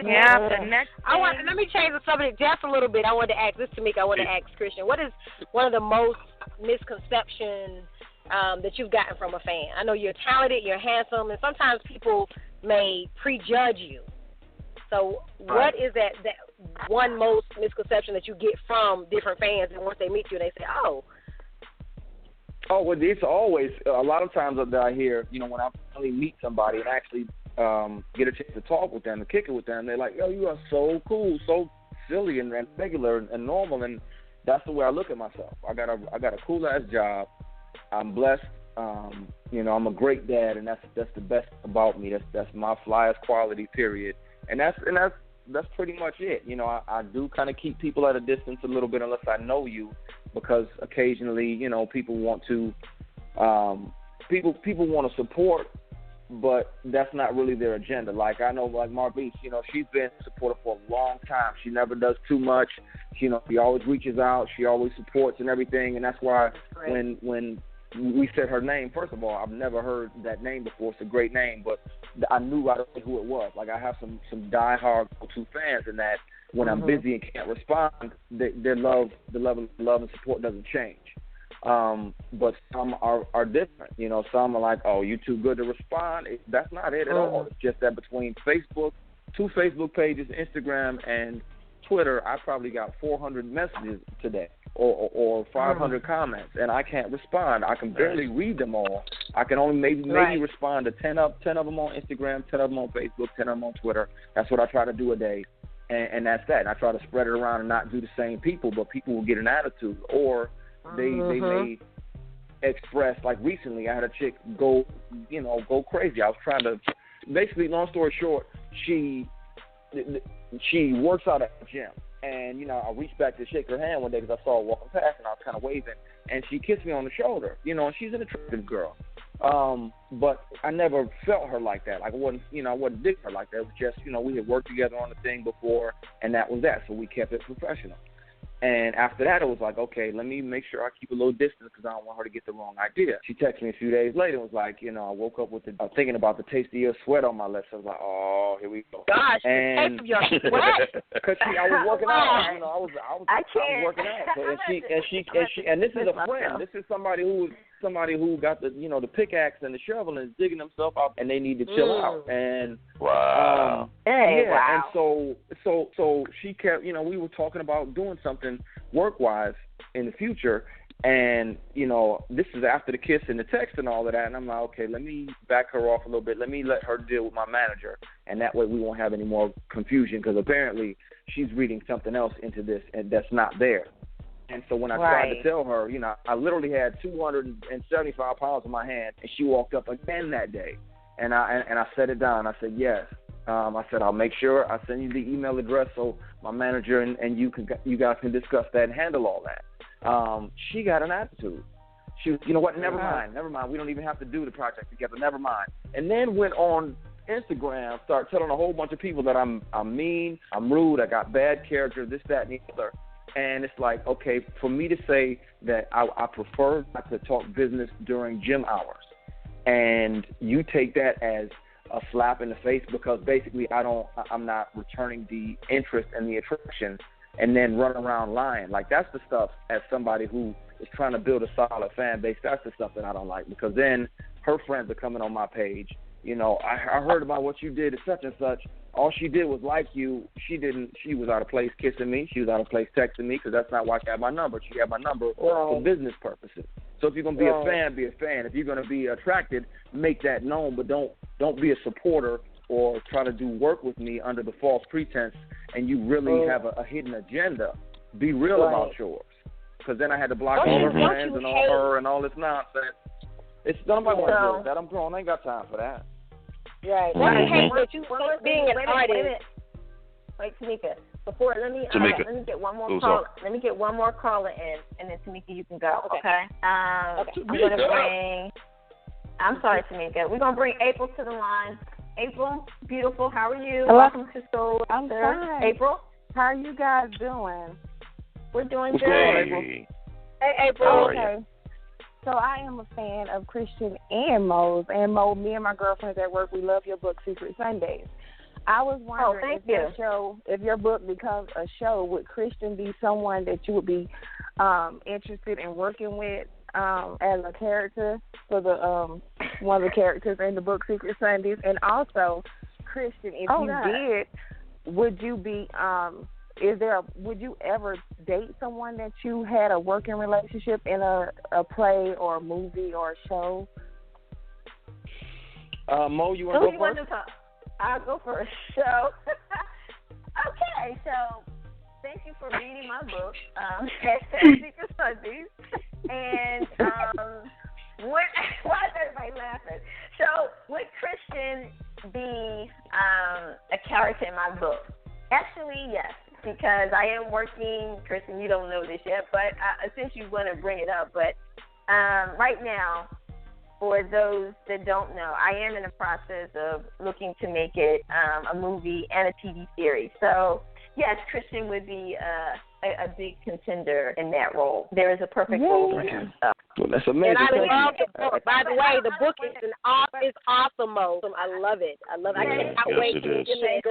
Yeah, the next. Let me change the subject just a little bit. I wanted to ask this to Tamika. I want to ask Christian. What is one of the most misconceptions that you've gotten from a fan? I know you're talented, you're handsome, and sometimes people may prejudge you. So what is that one most misconception that you get from different fans, and once they meet you, they say, oh, well, it's always a lot of times that I hear, you know, when I finally meet somebody and actually get a chance to talk with them and kick it with them, they're like, yo, you are so cool, so silly and regular and normal, and that's the way I look at myself. I got a cool ass job. I'm blessed. You know, I'm a great dad, and that's the best about me. That's my flyest quality, period. And that's pretty much it. You know, I do kind of keep people at a distance a little bit unless I know you, because occasionally, you know, people want to people want to support, but that's not really their agenda. Like, I know, like Marbice, you know, she's been supportive for a long time. She never does too much. You know, she always reaches out. She always supports and everything, and that's why when we said her name, first of all, I've never heard that name before. It's a great name, but I knew right away who it was. Like, I have some diehard go-to fans in that when I'm busy and can't respond, their love, the level of love and support doesn't change. But some are different. You know, some are like, oh, you too good to respond. That's not it at all. It's just that between Facebook, 2 Facebook pages, Instagram, and Twitter, I probably got 400 messages today. Or 500 comments, and I can't respond. I can barely read them all. I can only maybe respond to 10 of them on Instagram, 10 of them on Facebook, 10 of them on Twitter. That's what I try to do a day, and that's that. And I try to spread it around and not do the same people, but people will get an attitude, or they may express, like recently I had a chick go crazy. I was trying to, basically, long story short, she works out at the gym. And, you know, I reached back to shake her hand one day because I saw her walking past, and I was kind of waving. And she kissed me on the shoulder, you know, and she's an attractive girl. But I never felt her like that. Like, I wasn't digging her like that. It was just, you know, we had worked together on the thing before, and that was that. So we kept it professional. And after that, it was like, okay, let me make sure I keep a little distance because I don't want her to get the wrong idea. She texted me a few days later and was like, you know, I woke up with thinking about the taste of your sweat on my lips. I was like, oh, here we go. Gosh, and the taste of your sweat. Because I was working out. You know, I was working out. So, and this is a friend. This is somebody who got the, you know, the pickaxe and the shovel and is digging themselves out, and they need to chill out. And wow. And so she kept, you know, we were talking about doing something work-wise in the future, and, you know, this is after the kiss and the text and all of that, and I'm like, okay, let me back her off a little bit. Let me let her deal with my manager, and that way we won't have any more confusion, because apparently she's reading something else into this, and that's not there. And so when I tried to tell her, you know, I literally had 275 pounds in my hand, and she walked up again that day, and I set it down. I said, yes. I said, I'll make sure I send you the email address so my manager and you guys can discuss that and handle all that. She got an attitude. She was, you know what, never mind. We don't even have to do the project together. Never mind. And then went on Instagram, started telling a whole bunch of people that I'm mean, I'm rude, I got bad character, this, that, and the other. And it's like, okay, for me to say that I prefer not to talk business during gym hours, and you take that as a slap in the face because basically I'm not returning the interest and the attraction, and then run around lying. Like, that's the stuff, as somebody who is trying to build a solid fan base, that's the stuff that I don't like, because then her friends are coming on my page. You know, I heard about what you did at such and such. All she did was like you. She was out of place kissing me. She was out of place texting me, because that's not why she had my number. She had my number for business purposes. So if you're going to be a fan, be a fan. If you're going to be attracted, make that known, but don't be a supporter or try to do work with me under the false pretense, and you really have a hidden agenda. Be real about yours. Because then I had to block all her friends and all her and all this nonsense. It's nobody want to deal with that. I'm grown. I ain't got time for that. Right. Don't you hate that you being an artist? Wait, Tamika. Before let me get one more call. Let me get one more caller in, and then Tamika, you can go. Okay. I'm gonna bring. I'm sorry, Tamika. We're gonna bring April to the line. April, beautiful. How are you? Hello. Welcome to Soul. I'm fine. April. How are you guys doing? We're doing good. Hey, April. Okay. So I am a fan of Christian and Mo's. And Mo, me and my girlfriends at work, we love your book, Secret Sundays. I was wondering if your book becomes a show, would Christian be someone that you would be interested in working with as a character for the one of the characters in the book, Secret Sundays? And also, Christian, if you did, would you be would you ever date someone that you had a working relationship in a play or a movie or a show? Mo, you want to go first? I'll go first. So, okay. So, thank you for reading my book, Secret Sundays. And why is everybody laughing? So, would Christian be a character in my book? Actually, yes. Because I am working, Kristen, you don't know this yet, but since you want to bring it up, but right now, for those that don't know, I am in the process of looking to make it a movie and a TV series. So, yes, Christian would be a big contender in that role. There is a perfect role for him. So. Well, that's amazing. And I love the book. By the way, the book is awesome, Mo. I love it. I can't wait to get it.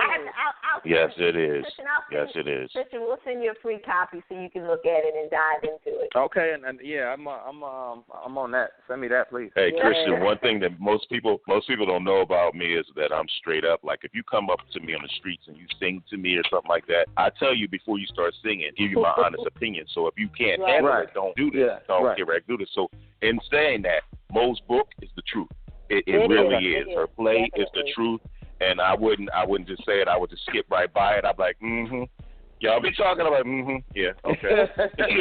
Yes, it is. Yes, it is. Christian, we'll send you a free copy so you can look at it and dive into it. Okay, and yeah, I'm on that. Send me that, please. Hey, Christian, one thing that most people don't know about me is that I'm straight up. Like, if you come up to me on the streets and you sing to me or something like that, I tell you before you start singing, give you my honest opinion. So if you can't handle it, don't do this. Don't get ready to do this. So in saying that, Mo's book is the truth. It really is. Her play is the truth, and I wouldn't just say it. I would just skip right by it. I'd be like, Y'all be talking about, yeah, okay.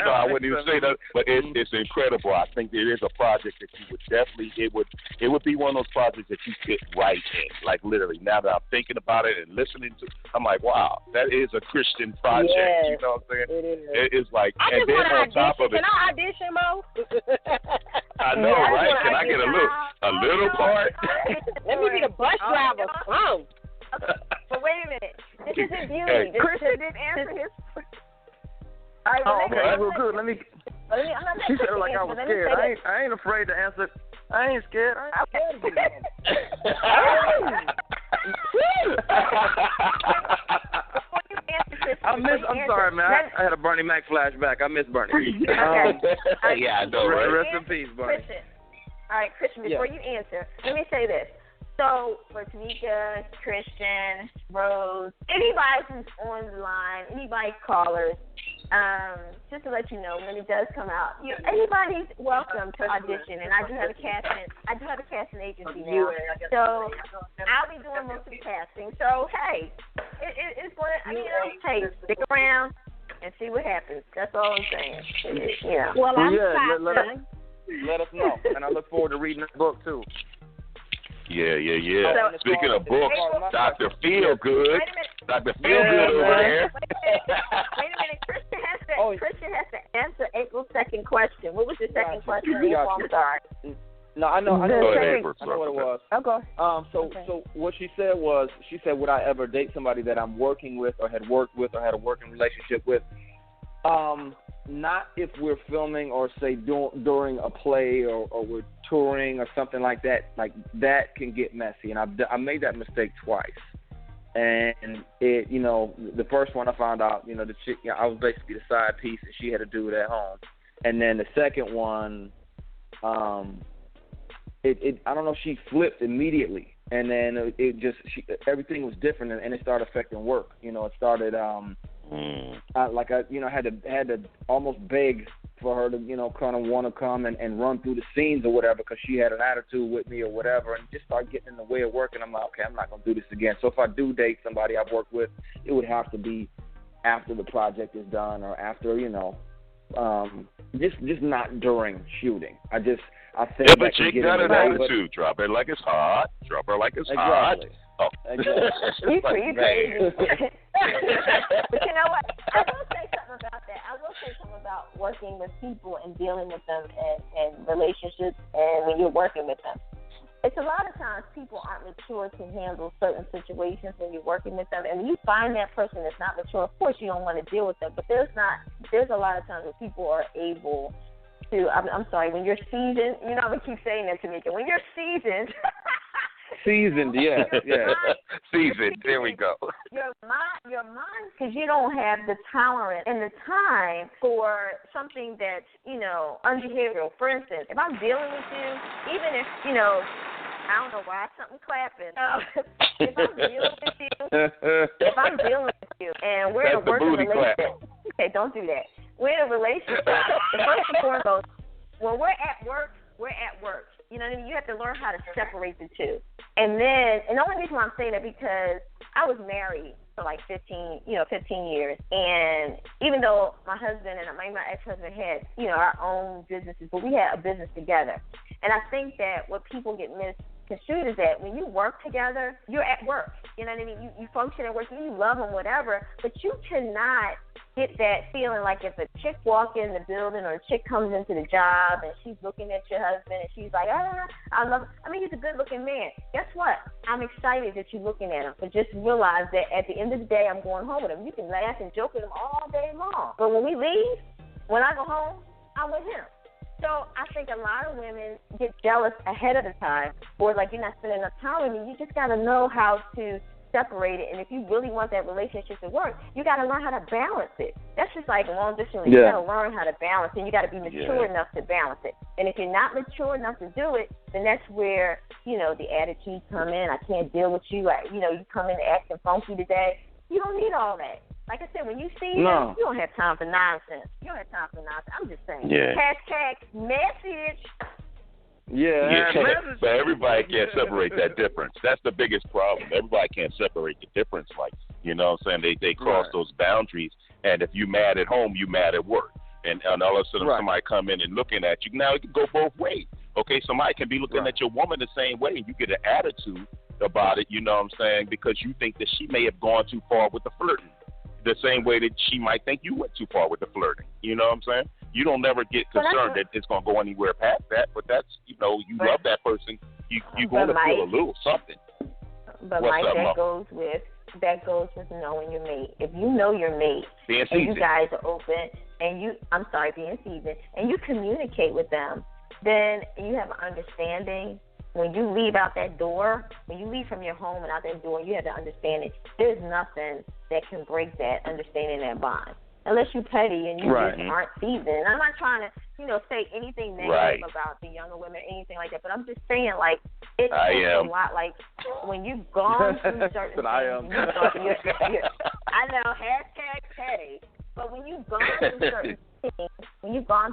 I wouldn't even say that, but it's incredible. I think it is a project that you would definitely, it would be one of those projects that you fit right in. Like, literally, now that I'm thinking about it and listening to, I'm like, wow, that is a Christian project. Yes, you know what I'm saying? It is. It's like, I and just then on top of it. Can I audition, Mo? I know, right? Can I get a little part? Let me be the bus driver. Come. But wait a minute. This isn't beauty. Christian didn't answer his. Real good. Let me. She said it like I was scared. I ain't afraid to answer. I ain't scared. I ain't scared I'm sorry, man. I had a Bernie Mac flashback. I miss Bernie. Yeah, I know, right? Rest in peace, Bernie. Christian. All right, Christian, before you answer, let me say this. So, for Tamika, Christian, Rose, anybody who's on the line, anybody callers, just to let you know, when it does come out, anybody's welcome to audition. And I do have a casting agency now. So, I'll be doing most of the casting. So, hey, it's going to, hey, stick around and see what happens. That's all I'm saying. Yeah. Well, I'm let us know. And I look forward to reading the book, too. Yeah. So, speaking of books, Dr. Feelgood. Dr. Feelgood over there. Wait a minute. Christian has to answer April's second question. What was your second question? I'm sorry. No, I know what it was. Okay. So what she said was, would I ever date somebody that I'm working with or had worked with or had a working relationship with? Not if we're filming or say during a play or we're touring or something like that. Like that can get messy, and I made that mistake twice. And it, the first one I found out, the chick, I was basically the side piece, and she had to do it at home. And then the second one, I don't know, she flipped immediately, and then everything was different, and it started affecting work. It started. Had to almost beg for her to, kind of want to come and run through the scenes or whatever, because she had an attitude with me or whatever, and just start getting in the way of work. And I'm like, okay, I'm not going to do this again. So if I do date somebody I've worked with, it would have to be after the project is done, or after, just not during shooting. I think if a chick got an attitude, drop her like it's hot. Drop her like it's hot. Oh. Exactly. You crazy. But you know what? I will say something about that. I will say something about working with people and dealing with them and relationships, and when you're working with them. It's a lot of times people aren't mature to handle certain situations when you're working with them. And when you find that person that's not mature, of course you don't want to deal with them. But there's a lot of times where people are able to, I'm sorry, when you're seasoned, I'm going to keep saying that, Tamika, when you're seasoned. Seasoned, yeah. Seasoned, there we go. Your mind, because you don't have the tolerance and the time for something that's, unbehavioral. For instance, if I'm dealing with you, even if, I don't know why something clapping. If I'm dealing with you, and we're in a working relationship. Okay, don't do that. We're in a relationship. First and foremost, when we're at work, we're at work. You know what I mean? You have to learn how to separate the two. And the only reason why I'm saying that, because I was married for like 15 years. And even though my husband and my ex-husband had, our own businesses, but we had a business together. And I think that what people get misconstrued is that when you work together, you're at work. You know what I mean? You function at work, you love them, whatever, but you cannot get that feeling like if a chick walks in the building or a chick comes into the job and she's looking at your husband and she's like, I love him. I mean, he's a good-looking man. Guess what? I'm excited that you're looking at him, but just realize that at the end of the day, I'm going home with him. You can laugh and joke with him all day long, but when we leave, when I go home, I'm with him. So I think a lot of women get jealous ahead of the time, or like you're not spending enough time with me. You just got to know how to separate it. And if you really want that relationship to work, you got to learn how to balance it. That's just like long distance. You got to learn how to balance it. You got to be mature enough to balance it. And if you're not mature enough to do it, then that's where, the attitudes come in. I can't deal with you. You come in acting funky today. You don't need all that. Like I said, when you see them, you don't have time for nonsense. You don't have time for nonsense. I'm just saying. Yeah. #message. Yeah. But everybody can't separate that difference. That's the biggest problem. Everybody can't separate the difference. Like, they cross those boundaries. And if you mad at home, you mad at work. And all of a sudden somebody come in and looking at you. Now it can go both ways. Okay, somebody can be looking at your woman the same way, and you get an attitude about it, because you think that she may have gone too far with the flirting. The same way that she might think you went too far with the flirting. You know what I'm saying? You don't never get concerned that it's going to go anywhere past that, but that's, you love that person. You're going to feel a little something. But Mike, that goes with knowing your mate. If you know your mate, and you guys are open, and being seasoned, and you communicate with them, then you have an understanding. When you leave out that door, when you leave from your home and out that door, you have to understand it. There's nothing that can break that understanding, that bond. Unless you're petty and you just aren't seasoned. And I'm not trying to, say anything negative about the younger women or anything like that, but I'm just saying, like, it takes a lot. Like, when you've gone through certain things. I am. I know, #petty. But when you've gone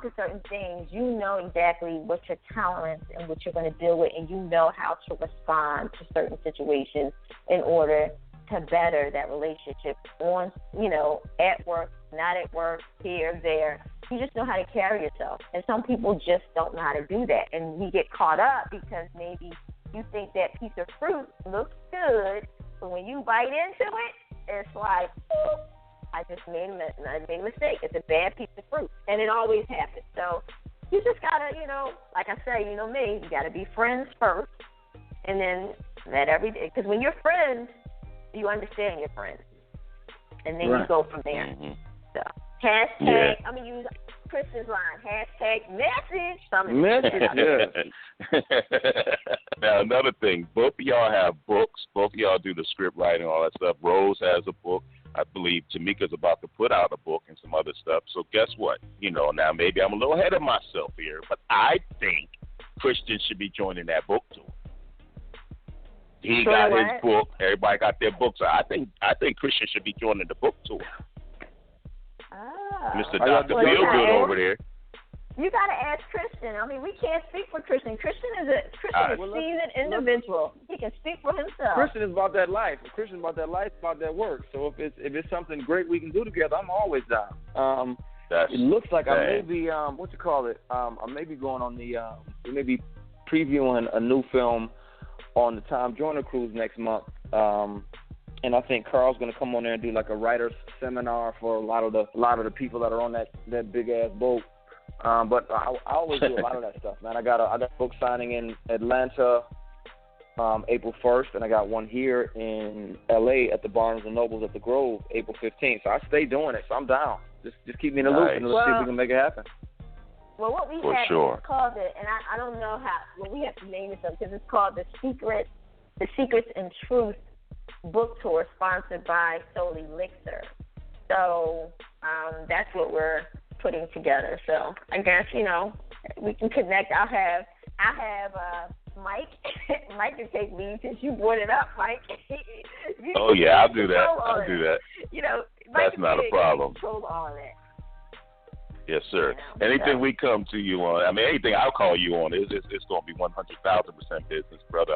through certain things, you know exactly what your tolerance and what you're going to deal with, and you know how to respond to certain situations in order to better that relationship on, at work, not at work, here, there. You just know how to carry yourself. And some people just don't know how to do that. And we get caught up because maybe you think that piece of fruit looks good, but when you bite into it, it's like, oh, I just made a mistake. It's a bad piece of fruit. And it always happens. So you just got to, like I say, me, you got to be friends first. And then let every day. Because when you're friends, you understand your friends. And then you go from there. Mm-hmm. So, I'm going to use Kristen's line, #message. Now, another thing, both of y'all have books. Both of y'all do the script writing, all that stuff. Rose has a book. I believe Tamika's about to put out a book and some other stuff. So guess what? Now maybe I'm a little ahead of myself here, but I think Christian should be joining that book tour. He got his book. Everybody got their books. I think Christian should be joining the book tour. Mr. Dr. Feelgood over there. You got to ask Christian. I mean, we can't speak for Christian. Christian is a seasoned individual. He can speak for himself. Christian is about that life. Christian is about that life, about that work. So if it's something great we can do together, I'm always down. It looks like I may be I may be going on we may be previewing a new film on the Tom Joyner cruise next month. And I think Carl's going to come on there and do like a writer's seminar for a lot of the people that are on that big ass boat. But I always do a lot of that stuff, man. I got a book signing in Atlanta April 1st, and I got one here in LA at the Barnes and Nobles at the Grove April 15th. So I stay doing it, so I'm down. Just keep me in the loop, and let's see if we can make it happen. Well, what we have is called it, and I don't know how we have to name it because it's called the Secrets and Truth Book Tour, sponsored by Elixir. So that's what we're putting together. So I guess we can connect. I'll have Mike. Mike can take me since you brought it up, Mike. Oh yeah, I'll do that. I'll do that. Mike that's not a problem. Control all that. Yes, sir. Anything we come to you on, anything I'll call you on, it's going to be 100,000% business, brother.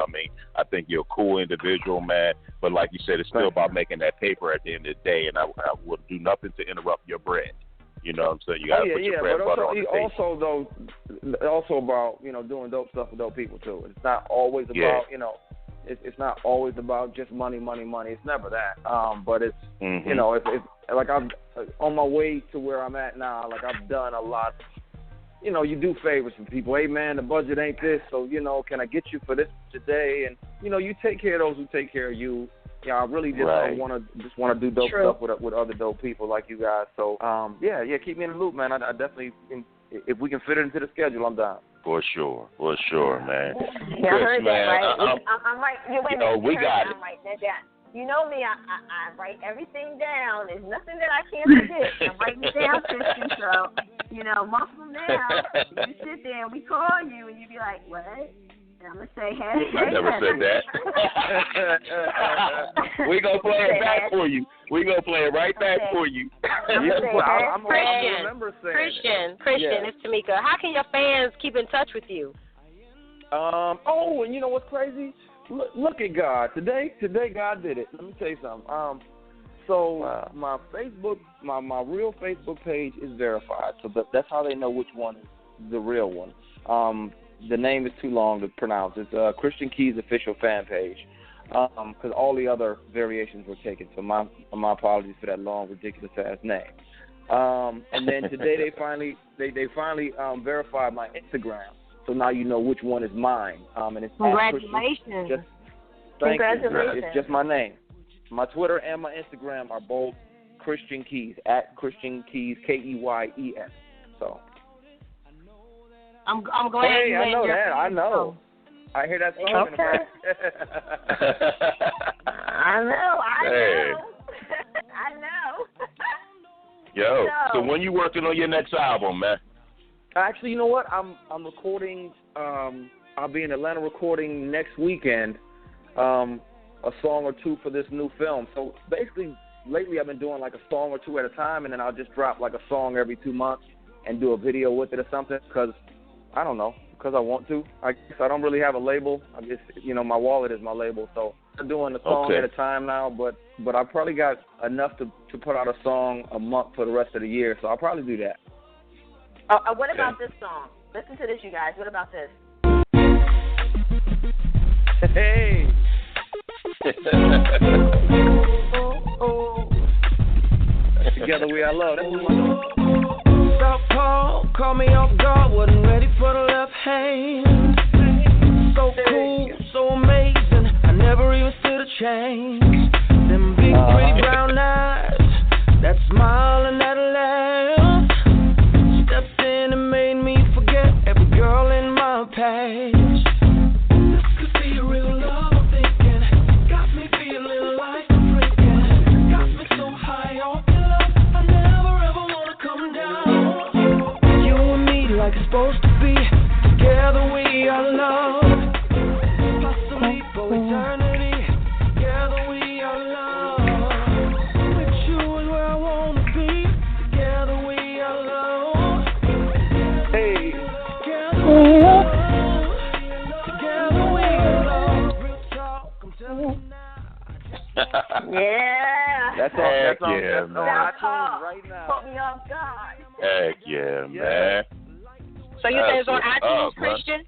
I think you're a cool individual, man. But like you said, it's still about making that paper at the end of the day, and I would do nothing to interrupt your bread. You know what I'm saying? You got to put your bread and butter on the table. Also about doing dope stuff with dope people too. It's not always about it's not always about just money. It's never that. But it's if like I'm on my way to where I'm at now. Like I've done a lot. You do favors for people. Hey man, the budget ain't this, so can I get you for this today? And you take care of those who take care of you. I really just want to do dope stuff with other dope people like you guys. So keep me in the loop, man. I definitely, if we can fit it into the schedule, I'm down. For sure, man. Yeah, I heard that, right? I'm right. We got it. I'm writing that down. You know me, I write everything down. There's nothing that I can't predict. I'm writing it down, Christian. So, months from now, you sit there and we call you and you be like, what? And I'm going to say, hey. I never said that. We're going to play it back for you. We're going to play it right back for you. Christian, it's Tamika. How can your fans keep in touch with you? And you know what's crazy? Look at God. Today God did it. Let me tell you something. My Facebook, my real Facebook page is verified. So that's how they know which one is the real one. The name is too long to pronounce. It's Christian Keys official fan page. Because all the other variations were taken. So my apologies for that long, ridiculous ass name. And then today they finally verified my Instagram. So now you know which one is mine. And it's congratulations. Congratulations. It's just my name. My Twitter and my Instagram are both Christian Keys, at Christian Keys, Keyes. So. I'm glad. Hey, I know that. I know. I hear that song in the back. I know. Hey. I know. Yo, so when you working on your next album, man? Actually, you know what? I'm recording. I'll be in Atlanta recording next weekend a song or two for this new film. So basically, lately I've been doing like a song or two at a time, and then I'll just drop like a song every 2 months and do a video with it or something. Because I don't know. Because I want to. I guess I don't really have a label. I just, my wallet is my label. So I'm doing a song at a time now, but I probably got enough to put out a song a month for the rest of the year. So I'll probably do that. What about this song? Listen to this, you guys. What about this? Hey. Together we are love. That's what my Southpaw, call me off guard, wasn't ready for the left hand. So cool, so amazing, I never even stood a chance. Them big pretty brown eyes, that smile and that laugh, stepped in and made me forget every girl in my past. This could be a real love, I'm thinking. Got me feeling like I'm drinking. Got me so high off your love, I never ever wanna come down. You and me like it's supposed to be. Together we are love. Possibly for eternity. Together we are love. With you is where I wanna be. Together we Yeah. That's on iTunes right now. Put me off guard. Heck yeah, man. So you said it's on iTunes, Christian?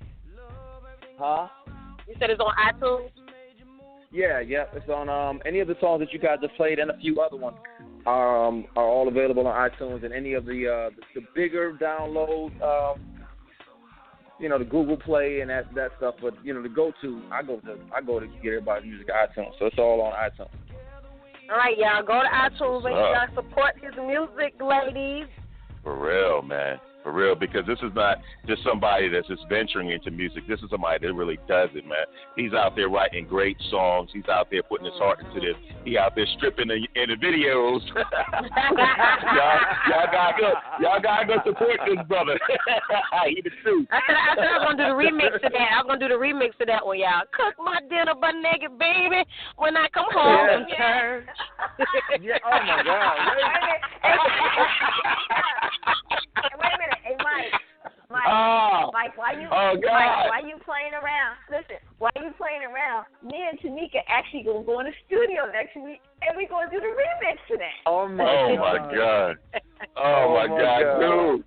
Huh? You said it's on iTunes? Yeah. It's on any of the songs that you guys have played and a few other ones are all available on iTunes, and any of the bigger download, the Google Play and that stuff. But I go to get everybody's music iTunes, so it's all on iTunes. All right, y'all, go to iTunes and y'all support his music, ladies. For real, man. For real, because this is not just somebody that's just venturing into music. This is somebody that really does it, man. He's out there writing great songs. He's out there putting his heart into this. He out there stripping in the videos. y'all gotta go support this brother. He the truth. I said I was gonna do the remix to that. I was gonna do the remix to that one, y'all. Cook my dinner butt naked, baby, when I come home from church. Yeah. Oh my God. Wait a minute. Hey, Mike, why you playing around? Listen, why you playing around? Me and Tamika actually gonna go in the studio next week, and we gonna do the remix to that. Oh my God! Oh my God, dude!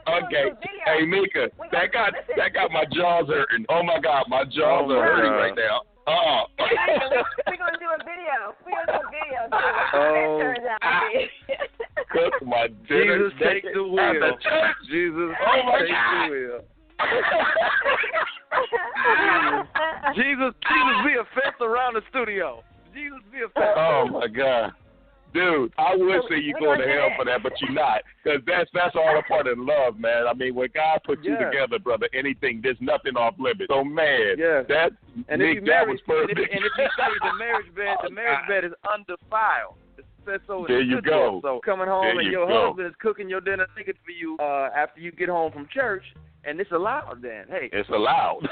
Okay. Hey, Mika, that got my jaws hurting. Oh my God, my jaws are hurting right now. Oh. We're gonna do a video. Too. That turns out to be. Cook my dinner. Jesus, take the wheel. Jesus, take the wheel. Jesus, be a fence around the studio. Jesus, be a fence. Oh my God. Dude, I would say you're going to hell for that, but you're not, because that's all a part of love, man. I mean, when God put you together, brother, there's nothing off limits. So, man, that was perfect. And if you study the marriage bed is undefiled. So there you go. So coming home and your husband is cooking your dinner naked for you after you get home from church, and it's allowed. Then it's allowed.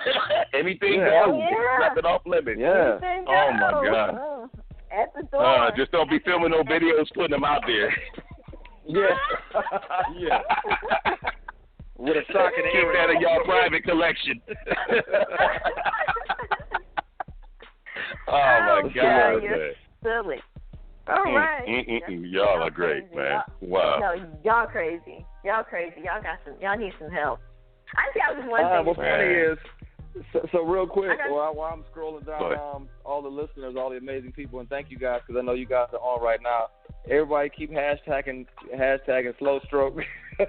Anything goes. Nothing off limits. Yeah. Oh my God. At the door. Just don't be filming no videos, putting them out there. Yeah. Yeah. With a sock and keep that in y'all private collection. Oh my God, you're silly. All right. Y'all are great, man. Wow. No, y'all crazy. Y'all need some help. I think I was one thing. What's funny is, so real quick, while I'm scrolling down all the listeners, all the amazing people, and thank you guys, because I know you guys are on right now. Everybody keep hashtagging slow stroke. Okay.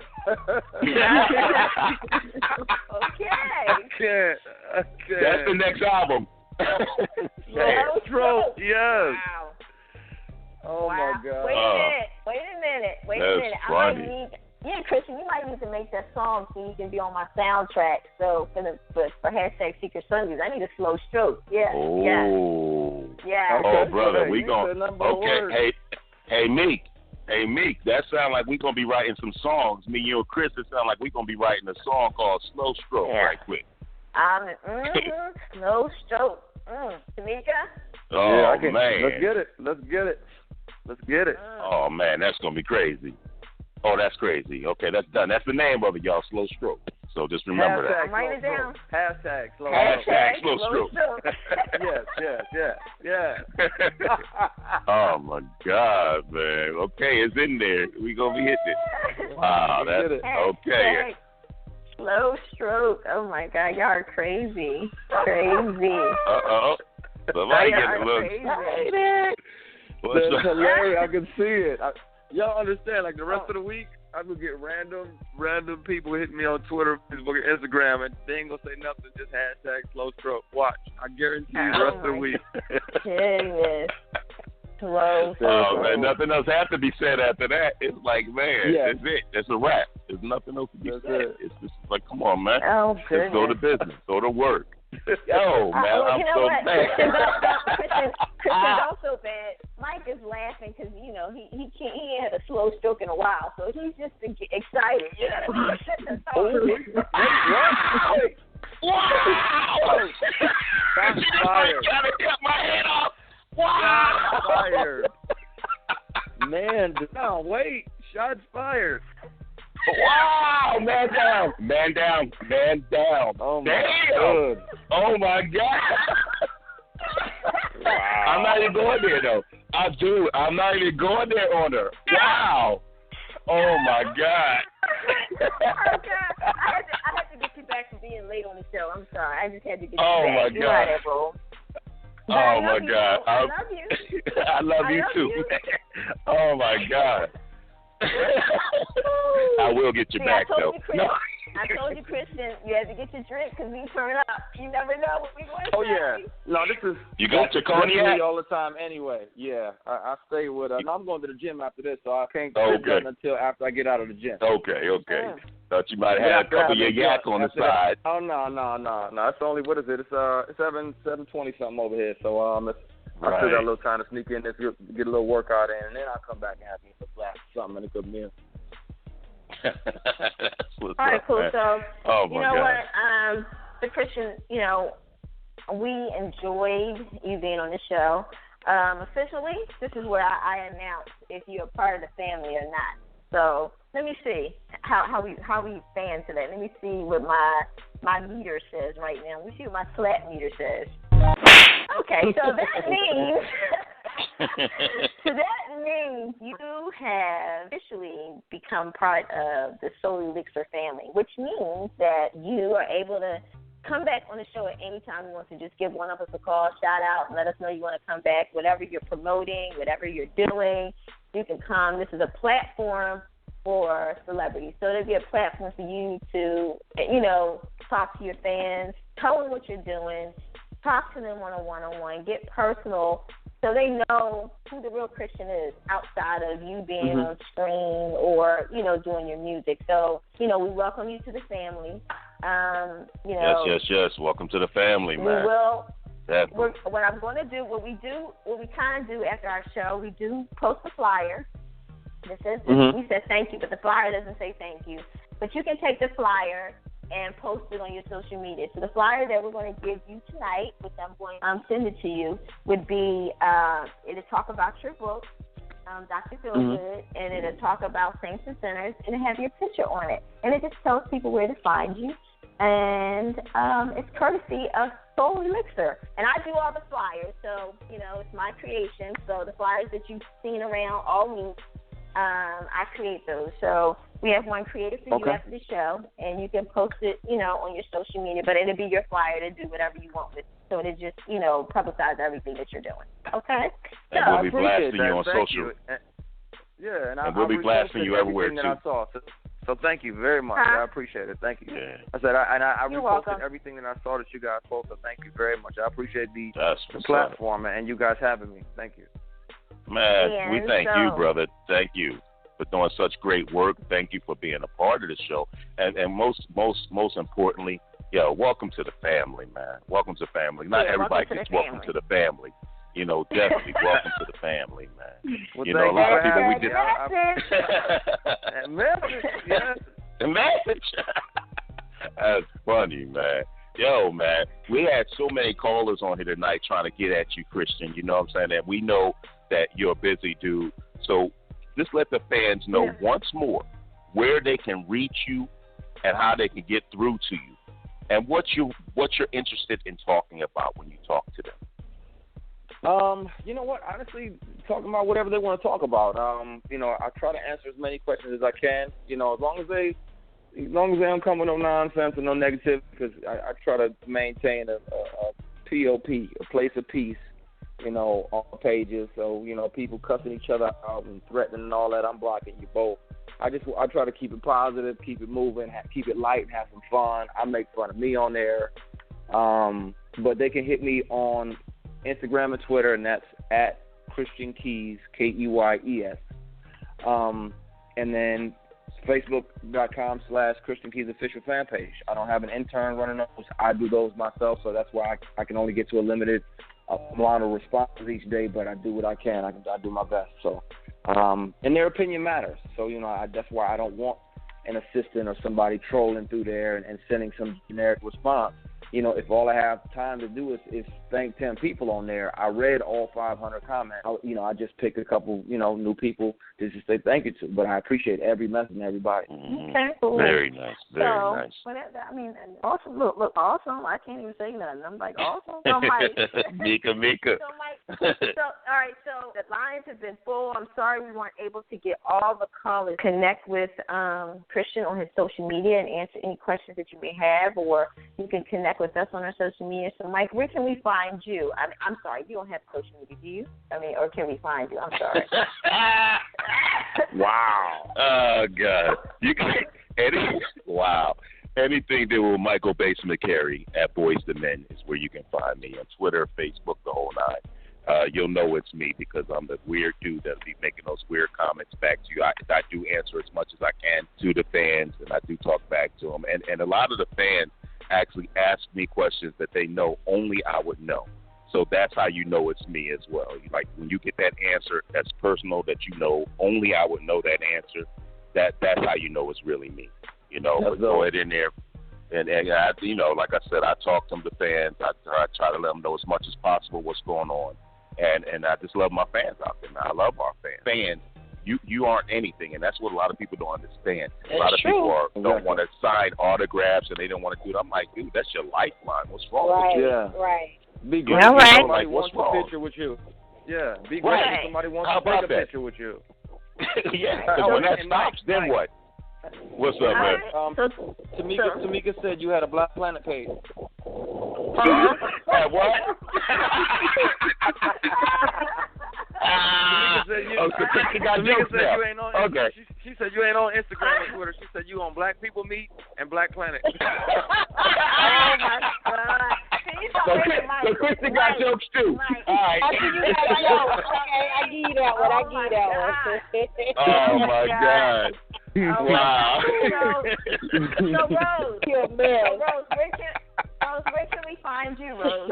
That's the next album. Slow stroke. Yes. Wow. Oh my God. Wait a minute. That's funny. Christian, you might need to make that song so you can be on my soundtrack. So for hashtag Secret Sundays, I need a slow stroke. Yeah. Oh. Yeah. Okay. Oh, brother, we gonna. Okay. Hey, Meek. That sound like we gonna be writing some songs. Me, you, and Chris. It sound like we gonna be writing a song called Slow Stroke right quick. Slow stroke. Tamika. Oh yeah, man. Let's get it. Oh man, that's gonna be crazy. Oh, that's crazy. Okay, that's done. That's the name of it, y'all. Slow Stroke. So just remember that. I'm writing it down. Hashtag slow stroke. Yes. Oh my God, man. Okay, it's in there. We gonna be hitting it. Wow, that's okay. Slow stroke. Oh my God, y'all are crazy. Somebody getting a little excited. That's hilarious. I can see it. Y'all understand? Like the rest of the week, I'm gonna get random people hitting me on Twitter, Facebook, and Instagram, and they ain't gonna say nothing. Just hashtag slow stroke. Watch. I guarantee you, the rest of the week. Goodness. Slow stroke. Oh man, nothing else has to be said after that. It's like, man, that's it. It's a wrap. There's nothing else to be said. It's just like, come on, man. Oh, let's go to business. Go to work. Yo, man, I'm so bad. Christian, don't feel bad. Mike is laughing because he ain't had a slow stroke in a while, so he's just excited. Wait. Wow! Shots fired. Trying to cut my head off. Wow! Shots fired. Man down. Wait. Shots fired. Wow! Man down. Oh my God. Oh my God. I'm not even going there, though. I'm not even going there on her. Wow. Oh, my God. Oh, God. I had to get you back for being late on the show. I'm sorry. I just had to get you back. Oh, my God. Oh, my God. I love you. I love you, too. Oh, my God. I will get you back, though. I told you, Christian, you had to get your drink because we turn up. You never know what we're going to Oh, yeah. No, this is... You got your cognac? all the time anyway. Yeah. I stay with... No, I'm going to the gym after this, so I can't get done until after I get out of the gym. Okay. Yeah. Thought you might have had a couple of your yak on the side. Oh, no. It's only... What is it? It's 7:20 something over here, so I still got a little time to sneak in there, get a little workout in, and then I'll come back and have me a glass of something and a good meal. All right, cool. Man. So, you know God. What, Christian, we enjoyed you being on the show. Officially, this is where I announce if you're a part of the family or not. So let me see how we stand to that. Let me see what my meter says right now. Let me see what my slap meter says. Okay, so that means you have officially become part of the Soul Elixir family, which means that you are able to come back on the show at any time you want to. Just give one of us a call, shout out, and let us know you want to come back. Whatever you're promoting, whatever you're doing, you can come. This is a platform for celebrities. So it'll be a platform for you to, talk to your fans, tell them what you're doing, talk to them on a one-on-one, get personal, so they know who the real Christian is outside of you being on screen or, doing your music. So, we welcome you to the family. Yes. Welcome to the family, man. We will. What I'm going to do, what we kind of do after our show, we do post a flyer. This says, we said thank you, but the flyer doesn't say thank you. But you can take the flyer and post it on your social media. So the flyer that we're going to give you tonight, which I'm going to send it to you, would be, it'll talk about your book, Dr. Feelgood, and it'll talk about Saints and Sinners, and it'll have your picture on it. And it just tells people where to find you. And it's courtesy of Soul Elixir. And I do all the flyers, so, it's my creation. So the flyers that you've seen around all week, I create those. So we have one created for you after the show, and you can post it, on your social media. But it'll be your flyer to do whatever you want with it. So it'll just, publicize everything that you're doing. Okay? And we'll be blasting you on social. Yeah, and we'll be blasting you everywhere too. That I saw. So thank you very much. I appreciate it. Thank you. Yeah. I said, I You're reposted welcome. everything that I saw that you guys posted. Thank you very much. I appreciate the platform and you guys having me. Thank you. Man, we thank you, brother. Thank you for doing such great work. Thank you for being a part of the show. And most importantly, welcome to the family, man. Welcome to the family. Not everybody gets welcome to the family. Definitely welcome to the family, man. Well, a lot of people we just message. That's funny, man. Yo, man, we had so many callers on here tonight trying to get at you, Christian. You know what I'm saying? And we know that you're a busy dude. So just let the fans know once more where they can reach you and how they can get through to you and what you're interested in talking about when you talk to them. You know what? Honestly, talking about whatever they want to talk about. I try to answer as many questions as I can. As long as they don't come with no nonsense or no negativity, because I try to maintain a POP, a place of peace, on pages. So, people cussing each other out and threatening and all that, I'm blocking you both. I try to keep it positive, keep it moving, keep it light and have some fun. I make fun of me on there. But they can hit me on Instagram and Twitter, and that's at Christian Keys, Keyes. And then Facebook.com/Christian Keys official fan page. I don't have an intern running those. I do those myself, so that's why I can only get to a limited amount of responses each day, but I do what I can. I do my best. So, and their opinion matters. So, that's why I don't want an assistant or somebody trolling through there and sending some generic response. you know, if all I have time to do is thank 10 people on there, I read all 500 comments. I just picked a couple, new people to just say thank you to. But I appreciate every message and everybody. Okay, cool. Very nice. Very nice. But awesome. Look, awesome. I can't even say nothing. I'm like, awesome. So, Mike. Mika. So, Mike, all right, so the lines have been full. I'm sorry we weren't able to get all the callers. Connect with Christian on his social media and answer any questions that you may have, or you can connect with us on our social media. So, Mike, where can we find you? I'm sorry, you don't have social media, do you? Or can we find you? I'm sorry. Wow. Oh, God. You can, wow. Anything that will Michael Bass McCary at Boys to Men is where you can find me on Twitter, Facebook, the whole nine. You'll know it's me because I'm the weird dude that'll be making those weird comments back to you. I do answer as much as I can to the fans, and I do talk back to them. And a lot of the fans actually ask me questions that they know only I would know. So that's how you know it's me as well. Like when you get that answer that's personal that you know only I would know that answer, that's how you know it's really me. But go ahead in there. And I, like I said, I talk to the fans. I try to let them know as much as possible what's going on. And I just love my fans out there, man. I love our fans. Fans, you aren't anything, and that's what a lot of people don't understand. A lot of people don't want to sign autographs, and they don't want to do it. I'm like, dude, that's your lifeline. What's wrong with you? Yeah. Right. Be great if somebody wants a picture with you. Yeah, be great if somebody wants to take a picture with you. Yeah, because when that stops, then what? What's up, man? Tamika said you had a Black Planet page. What? She said you ain't on Instagram or Twitter. She said you on Black People Meet and Black Planet. Oh my God! So Kristen got jokes too. All right. I give you that joke. Okay, I give you that one. Oh my God. Wow. So Rose, where can we find you, Rose?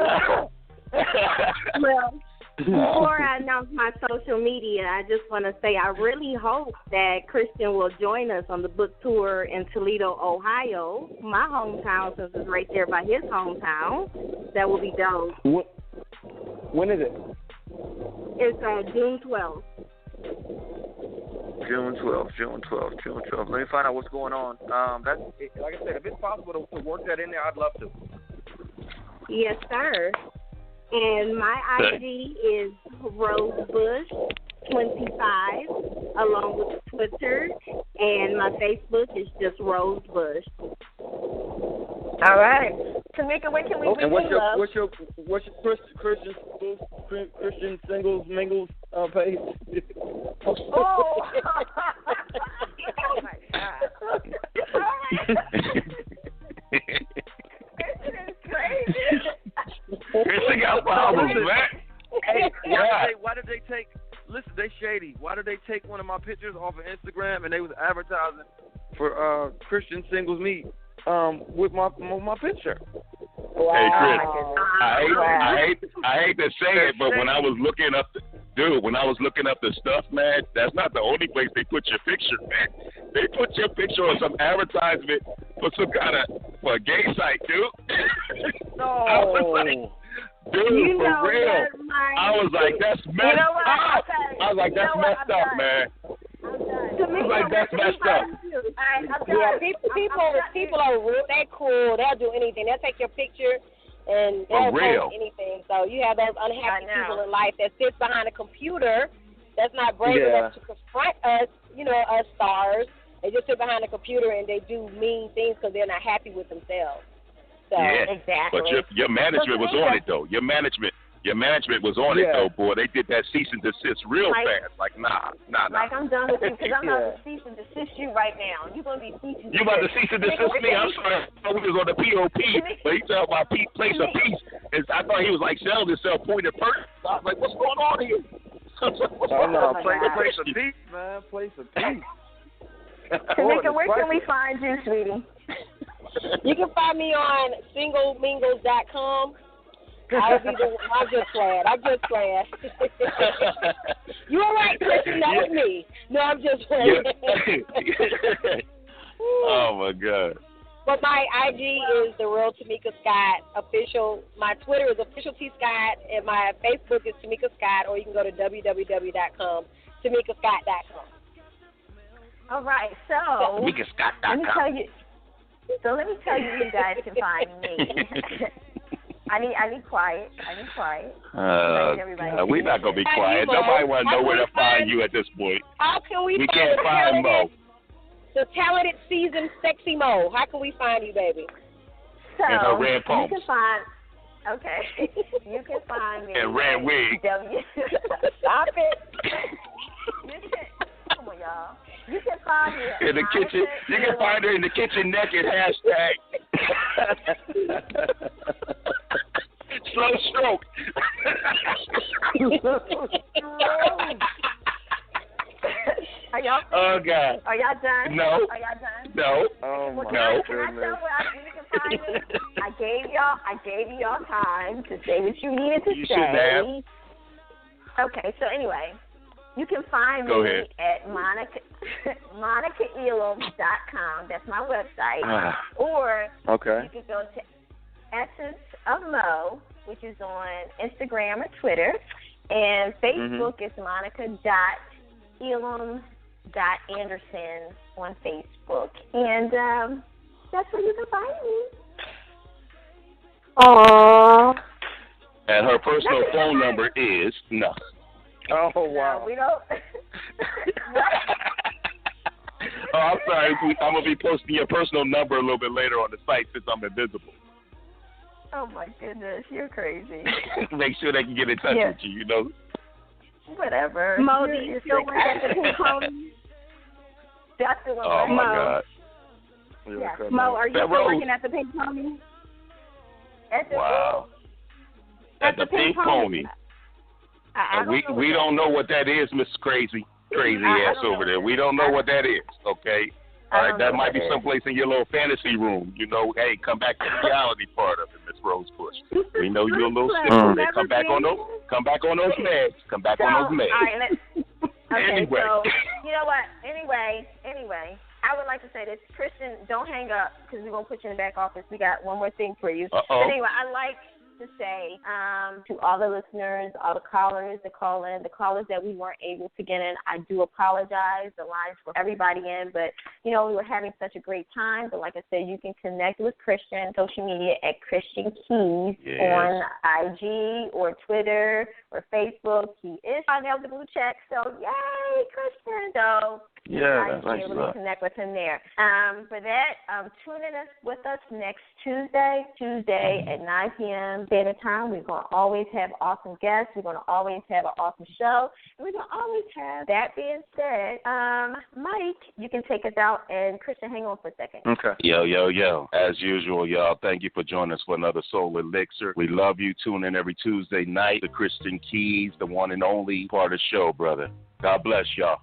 Well, before I announce my social media, I just want to say I really hope that Christian will join us on the book tour in Toledo, Ohio, my hometown, since it's right there by his hometown. That will be dope. When is it? It's June 12th. June 12th. Let me find out what's going on. That's like I said, if it's possible to work that in there, I'd love to. Yes, sir. And my IG is RoseBush25, along with Twitter, and my Facebook is just Rose Bush. All right, Tamika, where can we reach you? What's your Christian singles mingles page? Oh my God! This is crazy. Christian got problems, man. Hey, why did they take? Listen, they shady. Why did they take one of my pictures off of Instagram and they was advertising for Christian singles meet with my picture? Wow. Hey Chris, I hate to say it, but when I was looking up the stuff, man, that's not the only place they put your picture, man. They put your picture on some advertisement for some kind of a gay site, dude. No. I was like, dude, for real. I was like, that's messed up. I was like, that's messed up, man. I was like, that's messed up. Yeah, people are real. They're cool. They'll do anything. They'll take your picture and they'll post anything. So you have those unhappy people in life that sits behind a computer that's not brave enough to confront us, us stars. They just sit behind a computer and they do mean things because they're not happy with themselves. So, exactly. But your management was on it, though. Your management was on it, though, boy. They did that cease and desist real fast. Like, nah. Like, I'm done with you because I'm about to cease and desist you right now. You're going to be cease and desist. You about to cease and desist me? I'm sorry. We was on the POP, but he talking about place of peace. I thought he was like selling himself pointed person. I was like, what's going on here? Place of peace, man. Place of peace. Tamika, where can we find you, sweetie? You can find me on singlemingles.com. I'm just glad. You all right, Christian? That was me. No, I'm just playing. Oh, my God. But my IG is The Real Tamika Scott official. My Twitter is official T Scott, and my Facebook is Tamika Scott, or you can go to www.tamikascott.com. All right, so TamikaScott.com. Let me tell you, you guys can find me. I need quiet. We're not gonna be quiet. Nobody want to know where to find you at this point. How can we can't find Mo. The talented, seasoned, sexy Mo. How can we find you, baby? So and her red pumps. You can find me. And red wig. Stop it. Come on, y'all. You can find me in the kitchen. You can find her in the kitchen naked. # Slow stroke. Are y'all? Oh God. Are y'all done? No. Are y'all done? No. Oh my goodness. Can I tell where you can find me? I gave y'all time to say what you needed to say. You should have. Okay. So anyway, you can find Go me ahead. at MonicaElam.com. That's my website. Or you can go to Essence of Mo, which is on Instagram or Twitter, and Facebook is Monica.Elam.Anderson on Facebook, and that's where you can find me. Aww. And her personal phone number is no. Oh wow. No, we don't. Oh, I'm sorry. I'm gonna be posting your personal number a little bit later on the site since I'm invisible. Oh my goodness, you're crazy. Make sure they can get in touch with you. You know. Whatever. Mo, do you still work at the Pink Pony? That's the one. Oh my God. Yeah. Mo, are you still working at the Pink Pony? Wow. At the Pink Pony. We don't know what that is, Miss Crazy ass over there. We don't know what that is. Okay. All right, that might be someplace in your little fantasy room. You know, hey, come back to the reality part of it, Miss Rosebush. We know you're a little stiff over there. Come back on those meds. Come back on those meds. All right, Anyway. So, you know what? Anyway, I would like to say this. Christian, don't hang up because we're going to put you in the back office. We got one more thing for you. But anyway, I like to say to all the listeners, all the callers that call in, the callers that we weren't able to get in, I do apologize. The lines for everybody in, but, you know, we were having such a great time. But like I said, you can connect with Christian, social media at Christian Keys on IG or Twitter or Facebook. He is on the blue check, so yay, Christian. So yeah, be able to connect with him there. For that, tune in with us next Tuesday at 9 p.m. Standard Time. We're going to always have awesome guests. We're going to always have an awesome show. And we're going to always have, that being said, Mike, you can take us out. And Christian, hang on for a second. Okay. Yo. As usual, y'all, thank you for joining us for another Soul Elixir. We love you. Tune in every Tuesday night. The Christian Keys, the one and only part of the show, brother. God bless y'all.